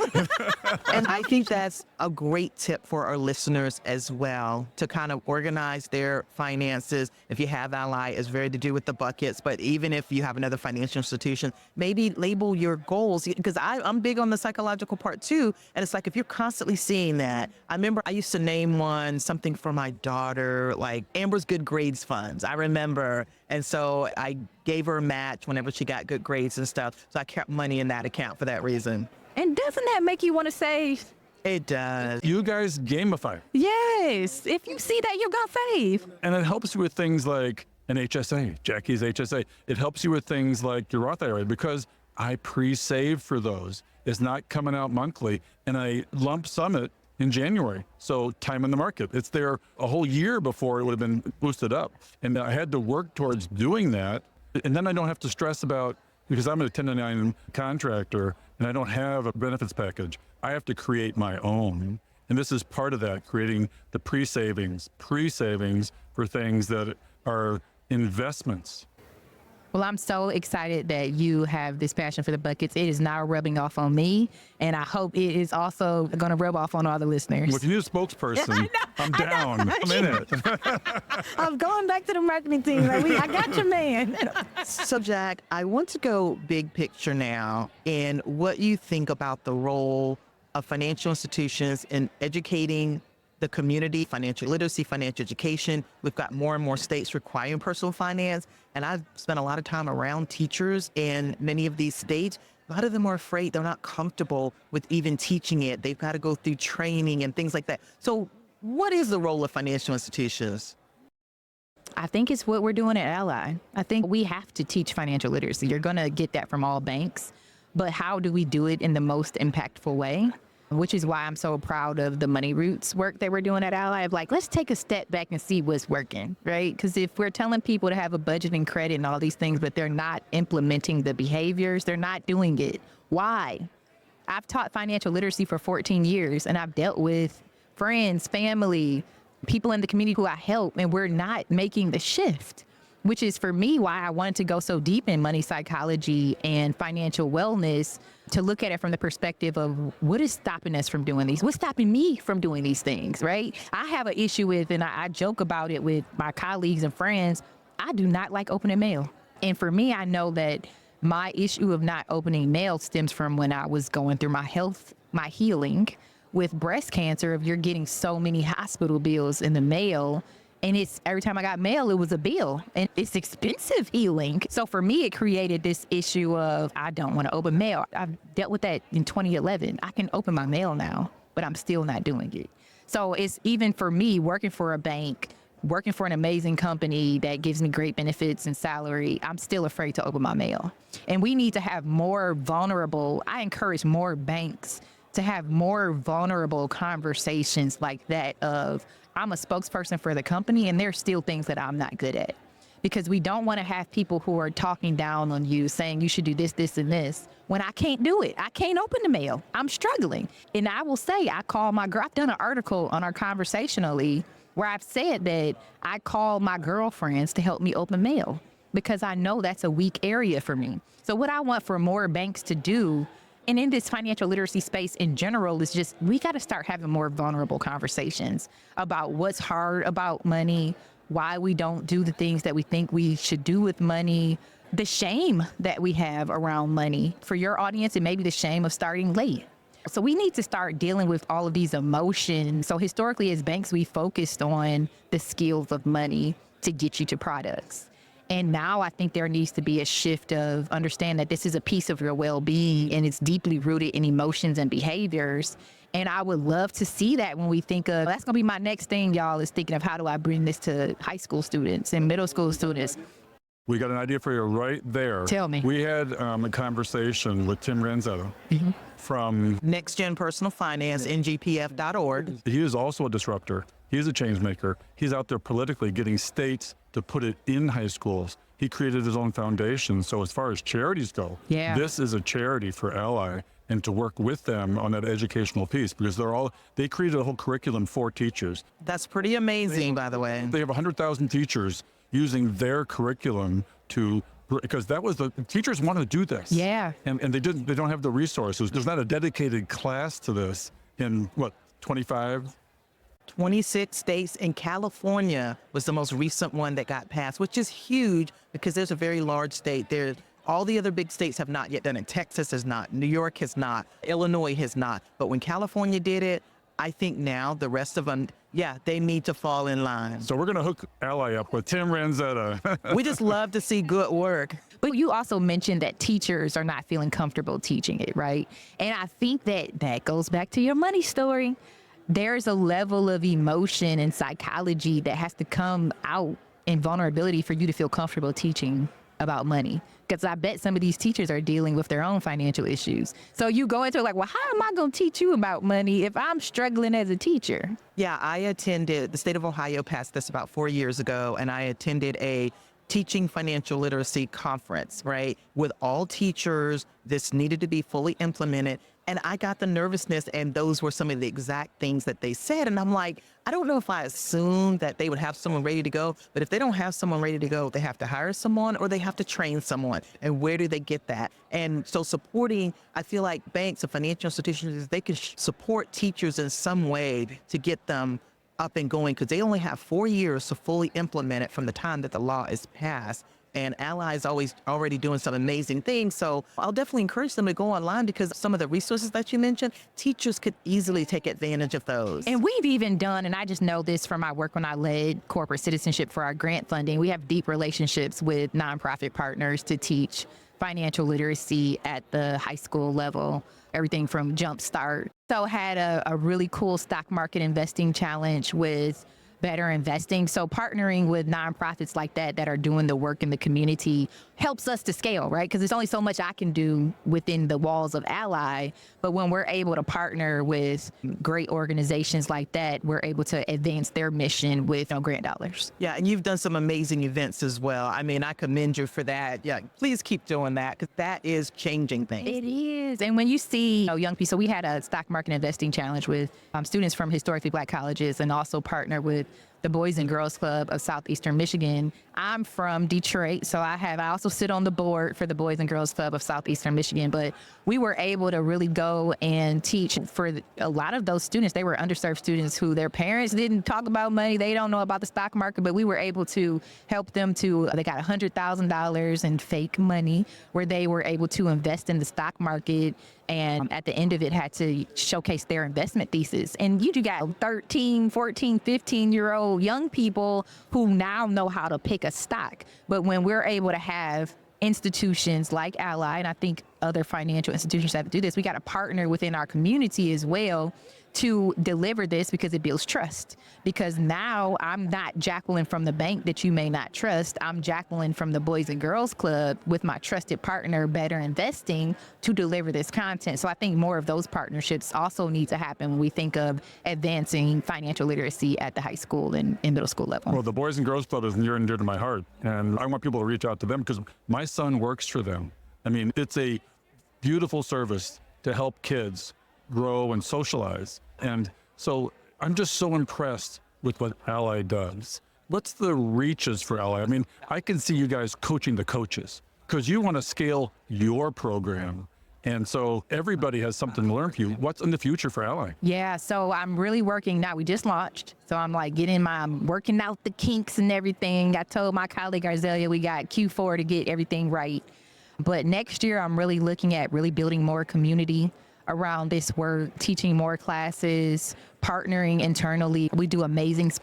And I think that's a great tip for our listeners as well, to kind of organize their finances. If you have Ally, it's very to do with the buckets. But even if you have another financial institution, maybe label your goals. Because I'm big on the psychological part too. And it's like, if you're constantly seeing that, I remember I used to name one something for my daughter, like Amber's Good Grades Funds. I remember. And so I gave her a match whenever she got good grades and stuff. So I kept money in that account for that reason. And doesn't that make you want to save? It does. You guys gamify. Yes. If you see that, you're going to save. And it helps you with things like an HSA, Jackie's HSA. It helps you with things like your Roth IRA because I pre-save for those. It's not coming out monthly. And I lump sum it in January. So time in the market. It's there a whole year before it would have been boosted up. And I had to work towards doing that. And then I don't have to stress about, because I'm a 1099 contractor and I don't have a benefits package. I have to create my own. And this is part of that, creating the pre-savings for things that are investments. Well, I'm so excited that you have this passion for the buckets. It is now rubbing off on me, and I hope it is also going to rub off on all the listeners. Well, if you need a spokesperson, I'm down. I'm in it. I'm going back to the marketing team. Like, I got you, man. So, Jack, I want to go big picture now in what you think about the role of financial institutions in educating the community, financial literacy, financial education. We've got more and more states requiring personal finance. And I've spent a lot of time around teachers in many of these states. A lot of them are afraid, they're not comfortable with even teaching it. They've got to go through training and things like that. So what is the role of financial institutions? I think it's what we're doing at Ally. I think we have to teach financial literacy. You're going to get that from all banks, but how do we do it in the most impactful way? Which is why I'm so proud of the money roots work that we're doing at Ally. Of like, let's take a step back and see what's working, right? Because if we're telling people to have a budget and credit and all these things, but they're not implementing the behaviors, they're not doing it. Why? I've taught financial literacy for 14 years, and I've dealt with friends, family, people in the community who I help, and we're not making the shift, which is for me why I wanted to go so deep in money psychology and financial wellness, to look at it from the perspective of what is stopping us from doing these? What's stopping me from doing these things, right? I have an issue with, and I joke about it with my colleagues and friends, I do not like opening mail. And for me, I know that my issue of not opening mail stems from when I was going through my health, my healing with breast cancer. If you're getting so many hospital bills in the mail, and it's every time I got mail, it was a bill, and it's expensive healing. So for me, it created this issue of I don't want to open mail. I've dealt with that in 2011. I can open my mail now, but I'm still not doing it. So it's even for me working for a bank, working for an amazing company that gives me great benefits and salary, I'm still afraid to open my mail. And we need to have more vulnerable, I encourage more banks to have more vulnerable conversations like that of, I'm a spokesperson for the company and there's still things that I'm not good at. Because we don't want to have people who are talking down on you saying you should do this, this, and this when I can't do it. I can't open the mail. I'm struggling. And I will say, I call my girl, I've done an article on our Conversationally where I've said that I call my girlfriends to help me open mail because I know that's a weak area for me. So what I want for more banks to do, and in this financial literacy space in general, is just, we got to start having more vulnerable conversations about what's hard about money, why we don't do the things that we think we should do with money, the shame that we have around money. For your audience, it may be the shame of starting late. So we need to start dealing with all of these emotions. So historically, as banks, we focused on the skills of money to get you to products. And now I think there needs to be a shift of understand that this is a piece of your well-being and it's deeply rooted in emotions and behaviors. And I would love to see that when we think of, that's gonna be my next thing, y'all, is thinking of how do I bring this to high school students and middle school students. We got an idea for you right there. Tell me. We had a conversation with Tim Ranzetta from Next Gen Personal Finance, ngpf.org. He is also a disruptor. He's a change maker. He's out there politically getting states to put it in high schools. He created his own foundation. So as far as charities go, this is a charity for Ally, and to work with them on that educational piece, because they created a whole curriculum for teachers. That's pretty amazing, by the way. They have 100,000 teachers using their curriculum because that was the teachers want to do this. Yeah. And they don't have the resources. There's not a dedicated class to this in 25? 26 states, and California was the most recent one that got passed, which is huge because there's a very large state there. All the other big states have not yet done it. Texas has not, New York has not, Illinois has not. But when California did it, I think now the rest of them, they need to fall in line. So we're going to hook Ally up with Tim Ranzetta. We just love to see good work. But you also mentioned that teachers are not feeling comfortable teaching it, right? And I think that goes back to your money story. There's a level of emotion and psychology that has to come out in vulnerability for you to feel comfortable teaching about money. Because I bet some of these teachers are dealing with their own financial issues. So you go into it like, well, how am I going to teach you about money if I'm struggling as a teacher? Yeah, I attended, the state of Ohio passed this about 4 years ago, and I attended a teaching financial literacy conference, right? With all teachers, this needed to be fully implemented. And I got the nervousness, and those were some of the exact things that they said. And I'm like, I don't know if I assumed that they would have someone ready to go, but if they don't have someone ready to go, they have to hire someone or they have to train someone. And where do they get that? And so supporting, I feel like banks and financial institutions, they can support teachers in some way to get them up and going because they only have 4 years to fully implement it from the time that the law is passed. And Ally is always already doing some amazing things. So I'll definitely encourage them to go online because some of the resources that you mentioned, teachers could easily take advantage of those. And we've even done, and I just know this from my work when I led corporate citizenship for our grant funding, we have deep relationships with nonprofit partners to teach financial literacy at the high school level, everything from Jumpstart. So had a really cool stock market investing challenge with Better Investing. So partnering with nonprofits like that are doing the work in the community helps us to scale, right? Because there's only so much I can do within the walls of Ally. But when we're able to partner with great organizations like that, we're able to advance their mission with grant dollars. Yeah, and you've done some amazing events as well. I mean, I commend you for that. Yeah, please keep doing that because that is changing things. It is. And when you see young people, so we had a stock market investing challenge with students from historically Black colleges and also partner with the Boys and Girls Club of Southeastern Michigan. I'm from Detroit, so I also sit on the board for the Boys and Girls Club of Southeastern Michigan, but we were able to really go and teach for a lot of those students. They were underserved students who their parents didn't talk about money. They don't know about the stock market, but we were able to help them they got $100,000 in fake money where they were able to invest in the stock market. And at the end of it, had to showcase their investment thesis. And you got 13, 14, 15-year-old young people who now know how to pick a stock. But when we're able to have institutions like Ally, and I think other financial institutions have to do this, we got to partner within our community as well to deliver this because it builds trust. Because now I'm not Jacqueline from the bank that you may not trust. I'm Jacqueline from the Boys and Girls Club with my trusted partner, Better Investing, to deliver this content. So I think more of those partnerships also need to happen when we think of advancing financial literacy at the high school and middle school level. Well, the Boys and Girls Club is near and dear to my heart. And I want people to reach out to them because my son works for them. I mean, it's a beautiful service to help kids grow and socialize. And so I'm just so impressed with what Ally does. What's the reaches for Ally? I mean, I can see you guys coaching the coaches because you want to scale your program. And so everybody has something to learn from you. What's in the future for Ally? Yeah, so I'm really working now. We just launched. So I'm working out the kinks and everything. I told my colleague Arzelia we got Q4 to get everything right. But next year, I'm really looking at building more community around this work, teaching more classes, partnering internally. We do amazing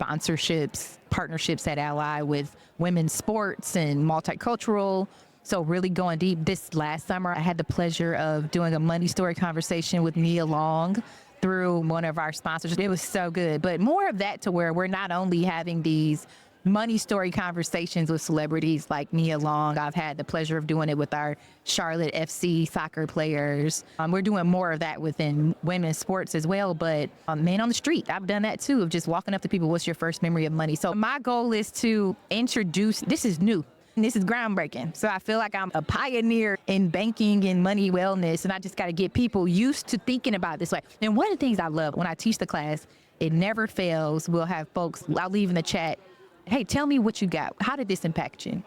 partnerships at Ally with women's sports and multicultural. So really going deep. This last summer, I had the pleasure of doing a money story conversation with Nia Long through one of our sponsors. It was so good, but more of that to where we're not only having these money story conversations with celebrities like Nia Long. I've had the pleasure of doing it with our Charlotte FC soccer players. We're doing more of that within women's sports as well, but man on the street, I've done that too, of just walking up to people, what's your first memory of money? So my goal is to introduce, this is new. This is groundbreaking. So I feel like I'm a pioneer in banking and money wellness, and I just got to get people used to thinking about it this way. And one of the things I love when I teach the class, it never fails. We'll have folks, I'll leave in the chat, hey, tell me what you got. How did this impact you?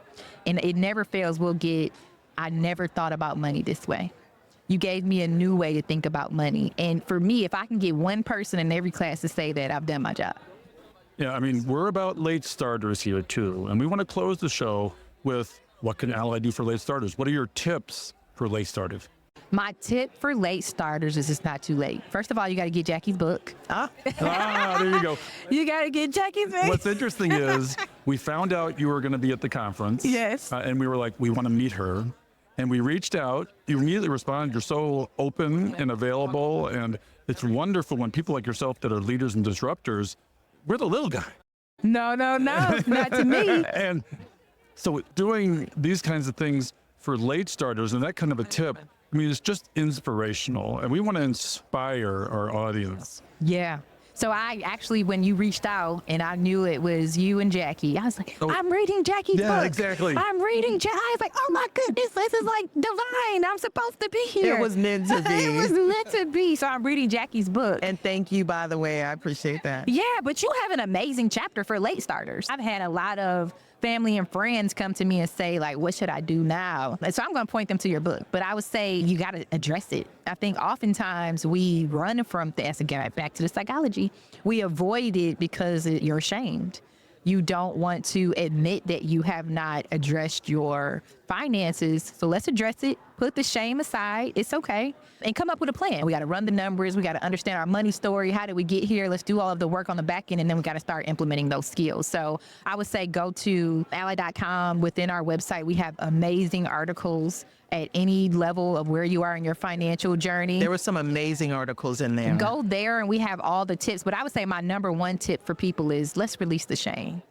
And it never fails. We'll get, I never thought about money this way. You gave me a new way to think about money. And for me, if I can get one person in every class to say that, I've done my job. Yeah, I mean, we're about late starters here too. And we want to close the show with what can Ally do for late starters? What are your tips for late starters? My tip for late starters is it's not too late. First of all, you got to get Jackie's book. There you go. You got to get Jackie's book. What's interesting is we found out you were going to be at the conference. Yes. And we were like, we want to meet her. And we reached out. You immediately responded. You're so open and available. And it's wonderful when people like yourself that are leaders and disruptors, we're the little guy. No, not to me. And so doing these kinds of things for late starters and that kind of a tip, I mean, it's just inspirational, and we want to inspire our audience. Yeah. So I actually, when you reached out and I knew it was you and Jackie, I was like, I'm reading Jackie's book. Yeah, exactly. I'm reading I was like, oh my goodness, this is like divine. I'm supposed to be here. It was meant to be. It was meant to be. So I'm reading Jackie's book. And thank you, by the way. I appreciate that. Yeah, but you have an amazing chapter for late starters. I've had a lot of family and friends come to me and say, like, what should I do now? And so I'm going to point them to your book. But I would say you got to address it. I think oftentimes we run from this, again, back to the psychology. We avoid it because you're ashamed. You don't want to admit that you have not addressed your finances. So let's address it. Put the shame aside. It's okay. And come up with a plan. We got to run the numbers. We got to understand our money story. How did we get here? Let's do all of the work on the back end. And then we got to start implementing those skills. So I would say go to ally.com. Within our website, we have amazing articles at any level of where you are in your financial journey. There were some amazing articles in there. Go there and we have all the tips. But I would say my number one tip for people is let's release the shame.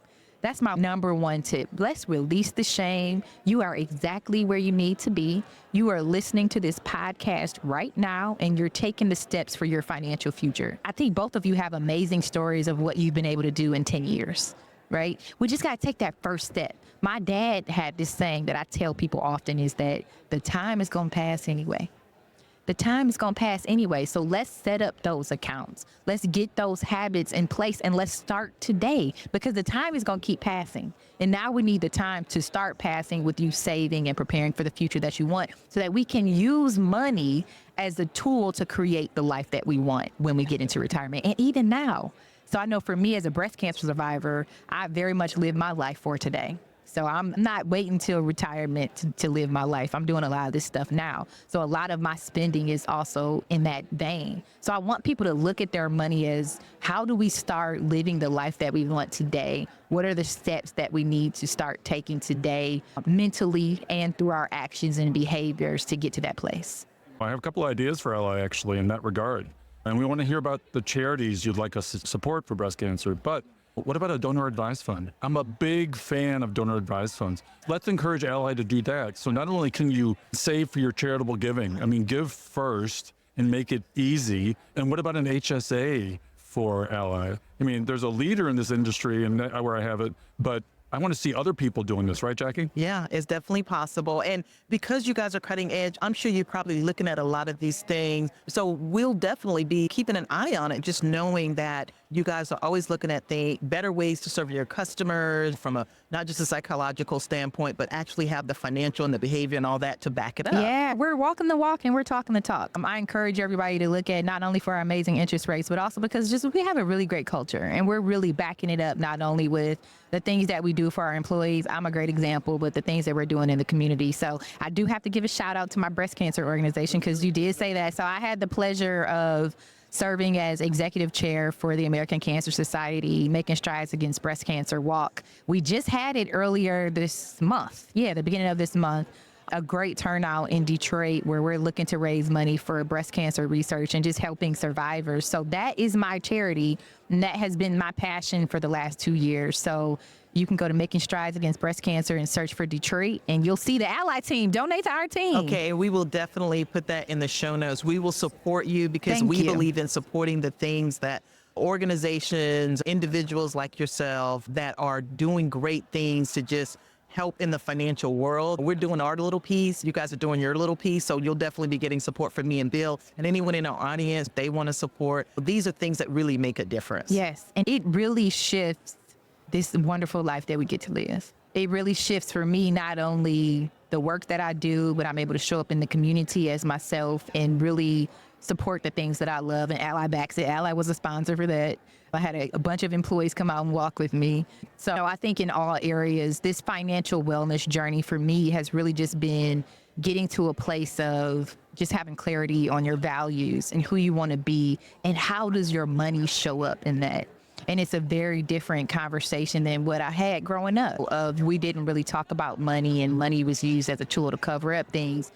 That's my number one tip. Let's release the shame. You are exactly where you need to be. You are listening to this podcast right now, and you're taking the steps for your financial future. I think both of you have amazing stories of what you've been able to do in 10 years, right? We just got to take that first step. My dad had this saying that I tell people often is that the time is going to pass anyway. The time is going to pass anyway. So let's set up those accounts. Let's get those habits in place and let's start today because the time is going to keep passing. And now we need the time to start passing with you saving and preparing for the future that you want so that we can use money as a tool to create the life that we want when we get into retirement and even now. So I know for me as a breast cancer survivor, I very much live my life for today. So I'm not waiting till retirement to live my life. I'm doing a lot of this stuff now. So a lot of my spending is also in that vein. So I want people to look at their money as how do we start living the life that we want today? What are the steps that we need to start taking today mentally and through our actions and behaviors to get to that place? I have a couple of ideas for Ally actually in that regard. And we want to hear about the charities you'd like us to support for breast cancer. But what about a donor advised fund? I'm a big fan of donor advised funds. Let's encourage Ally to do that. So not only can you save for your charitable giving, give first and make it easy. And what about an HSA for Ally? There's a leader in this industry and where I have it, but I want to see other people doing this, right, Jackie? Yeah, it's definitely possible. And because you guys are cutting edge, I'm sure you're probably looking at a lot of these things. So we'll definitely be keeping an eye on it, just knowing that you guys are always looking at the better ways to serve your customers from not just a psychological standpoint, but actually have the financial and the behavior and all that to back it up. Yeah, we're walking the walk and we're talking the talk. I encourage everybody to look at not only for our amazing interest rates, but also because we have a really great culture and we're really backing it up, not only with the things that we do for our employees. I'm a great example, but the things that we're doing in the community. So I do have to give a shout out to my breast cancer organization because you did say that. So I had the pleasure of serving as executive chair for the American Cancer Society Making Strides Against Breast Cancer Walk. We just had it earlier this month. Yeah, the beginning of this month. A great turnout in Detroit where we're looking to raise money for breast cancer research and just helping survivors. So that is my charity, and that has been my passion for the last 2 years. So you can go to Making Strides Against Breast Cancer and search for Detroit, and you'll see the Ally team. Donate to our team. Okay, we will definitely put that in the show notes. We will support you because Thank we you. believe in supporting the things that organizations, individuals like yourself that are doing great things to just help in the financial world. We're doing our little piece. You guys are doing your little piece. So you'll definitely be getting support from me and Bill and anyone in our audience. They want to support. These are things that really make a difference. Yes, and it really shifts this wonderful life that we get to live. It really shifts for me, not only the work that I do, but I'm able to show up in the community as myself and really support the things that I love. And Ally backs it. Ally was a sponsor for that. I had a bunch of employees come out and walk with me. So I think in all areas, this financial wellness journey for me has really just been getting to a place of just having clarity on your values and who you want to be and how does your money show up in that. And it's a very different conversation than what I had growing up. We didn't really talk about money, and money was used as a tool to cover up things.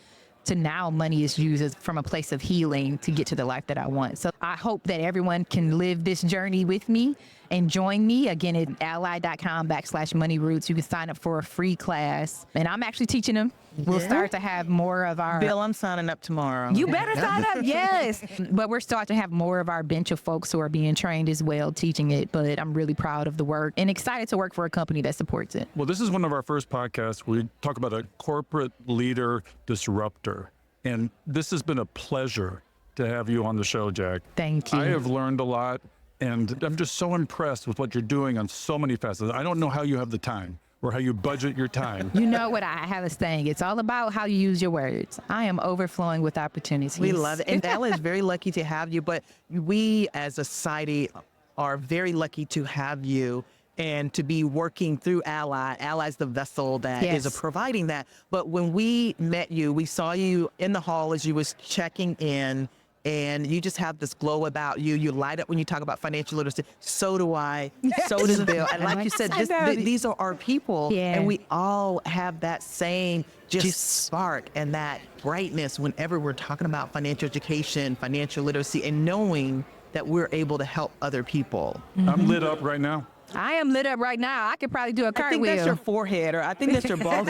To now, money is used from a place of healing to get to the life that I want. So I hope that everyone can live this journey with me and join me. Again, at ally.com/money-roots. You can sign up for a free class. And I'm actually teaching them. We'll start to have more of our... Bill, I'm signing up tomorrow. You better sign up, yes. But we're starting to have more of our bench of folks who are being trained as well, teaching it. But I'm really proud of the work and excited to work for a company that supports it. Well, this is one of our first podcasts. We talk about a corporate leader disruptor. And this has been a pleasure to have you on the show, Jack. Thank you. I have learned a lot, and I'm just so impressed with what you're doing on so many facets. I don't know how you have the time. or how you budget your time. You know what I have a saying? It's all about how you use your words. I am overflowing with opportunities. We love it. And Ella is very lucky to have you, but we as a society are very lucky to have you and to be working through Ally. Ally is the vessel that is providing that. But when we met you, we saw you in the hall as you was checking in, and you just have this glow about you. You light up when you talk about financial literacy. So do I. Yes. So does Bill. And like you said, these are our people. Yeah. And we all have that same just spark and that brightness whenever we're talking about financial education, financial literacy, and knowing that we're able to help other people. I'm lit up right now. I am lit up right now. I could probably do a cartwheel. I think that's your forehead, or I think that's your bald.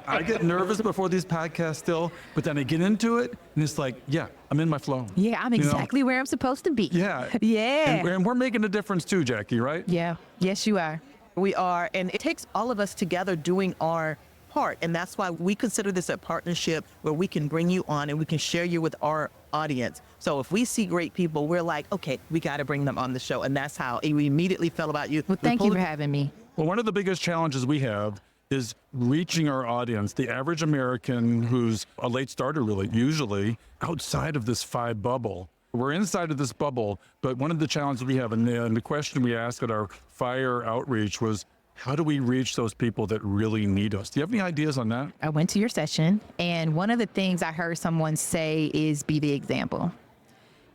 I get nervous before these podcasts still, but then I get into it, and it's like, yeah, I'm in my flow. Yeah, I'm exactly where I'm supposed to be. Yeah. Yeah. And we're making a difference too, Jackie, right? Yeah. Yes, you are. We are, and it takes all of us together doing our part, and that's why we consider this a partnership where we can bring you on and we can share you with our audience. So if we see great people, we're like, okay, we got to bring them on the show, and that's how we immediately felt about you. Well, thank you for having me. Well, one of the biggest challenges we have is reaching our audience, the average American who's a late starter, really, usually outside of this FI bubble. We're inside of this bubble, but one of the challenges we have, and the question we asked at our FIRE outreach was, how do we reach those people that really need us? Do you have any ideas on that? I went to your session, and one of the things I heard someone say is be the example.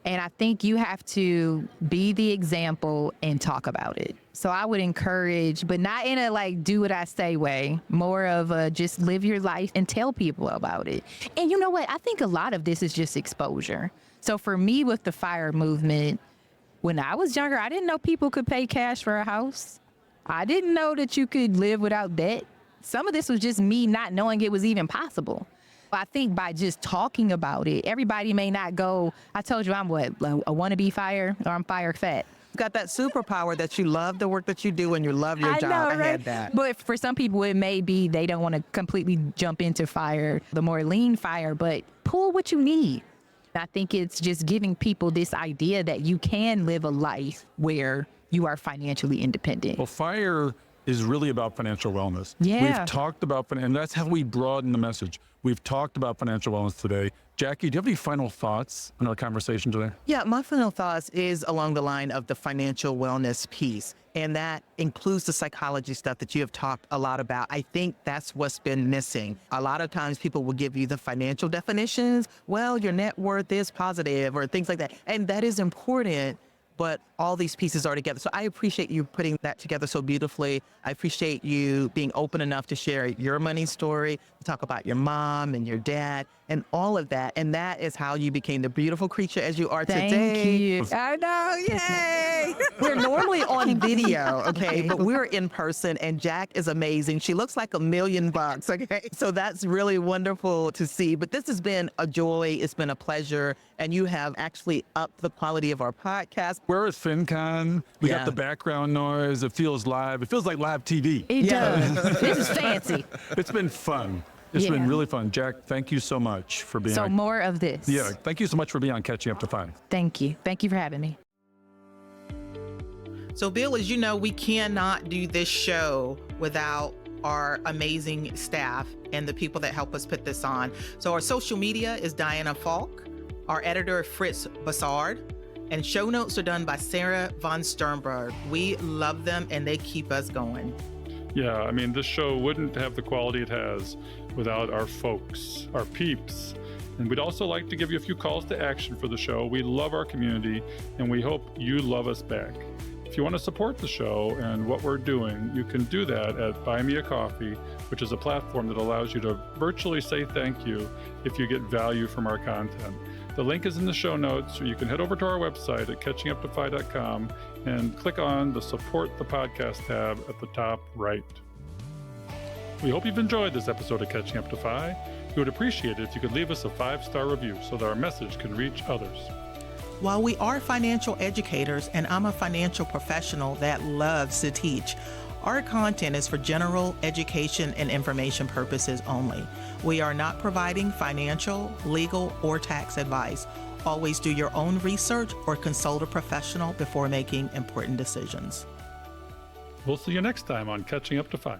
And I think you have to be the example and talk about it. So I would encourage, but not in a like do what I say way, more of a just live your life and tell people about it. And you know what? I think a lot of this is just exposure. So for me with the FIRE movement, when I was younger, I didn't know people could pay cash for a house. I didn't know that you could live without debt. Some of this was just me not knowing it was even possible. I think by just talking about it, everybody may not go, I told you I'm what, a wannabe FIRE, or I'm FIRE fat. You got that superpower that you love the work that you do and you love your job. Know, right? I had that. But for some people, it may be they don't want to completely jump into FIRE, the more lean FIRE, but pull what you need. I think it's just giving people this idea that you can live a life where you are financially independent. Well, FIRE is really about financial wellness. Yeah. We've talked about, and that's how we broaden the message. We've talked about financial wellness today. Jackie, do you have any final thoughts on our conversation today? Yeah, my final thoughts is along the line of the financial wellness piece. And that includes the psychology stuff that you have talked a lot about. I think that's what's been missing. A lot of times people will give you the financial definitions. Well, your net worth is positive or things like that. And that is important, but all these pieces are together. So I appreciate you putting that together so beautifully. I appreciate you being open enough to share your money story, to talk about your mom and your dad and all of that. And that is how you became the beautiful creature as you are today. Thank you. I know, yay! We're normally on video, okay, but we're in person, and Jack is amazing. She looks like $1 million, okay? So that's really wonderful to see. But this has been a joy. It's been a pleasure. And you have actually upped the quality of our podcast. We're at FinCon. We got Yeah. the background noise. It feels live. It feels like live TV. It Yeah. does. This is fancy. It's been fun. It's Yeah. been really fun. Jack, thank you so much for being So on. more of this. Yeah, thank you so much for being on Catching Up to 5. Thank you. Thank you for having me. So, Bill, as you know, we cannot do this show without our amazing staff and the people that help us put this on. So our social media is Diana Falk, our editor, Fritz Bassard, and show notes are done by Sarah von Sternberg. We love them and they keep us going. Yeah, I mean, this show wouldn't have the quality it has without our folks, our peeps. And we'd also like to give you a few calls to action for the show. We love our community, and we hope you love us back. If you want to support the show and what we're doing, you can do that at Buy Me a Coffee, which is a platform that allows you to virtually say thank you if you get value from our content. The link is in the show notes, or you can head over to our website at catchinguptofy.com and click on the Support the Podcast tab at the top right. We hope you've enjoyed this episode of Catching Up to Fi. We would appreciate it if you could leave us a 5-star review so that our message can reach others. While we are financial educators, and I'm a financial professional that loves to teach, our content is for general education and information purposes only. We are not providing financial, legal, or tax advice. Always do your own research or consult a professional before making important decisions. We'll see you next time on Catching Up to 5.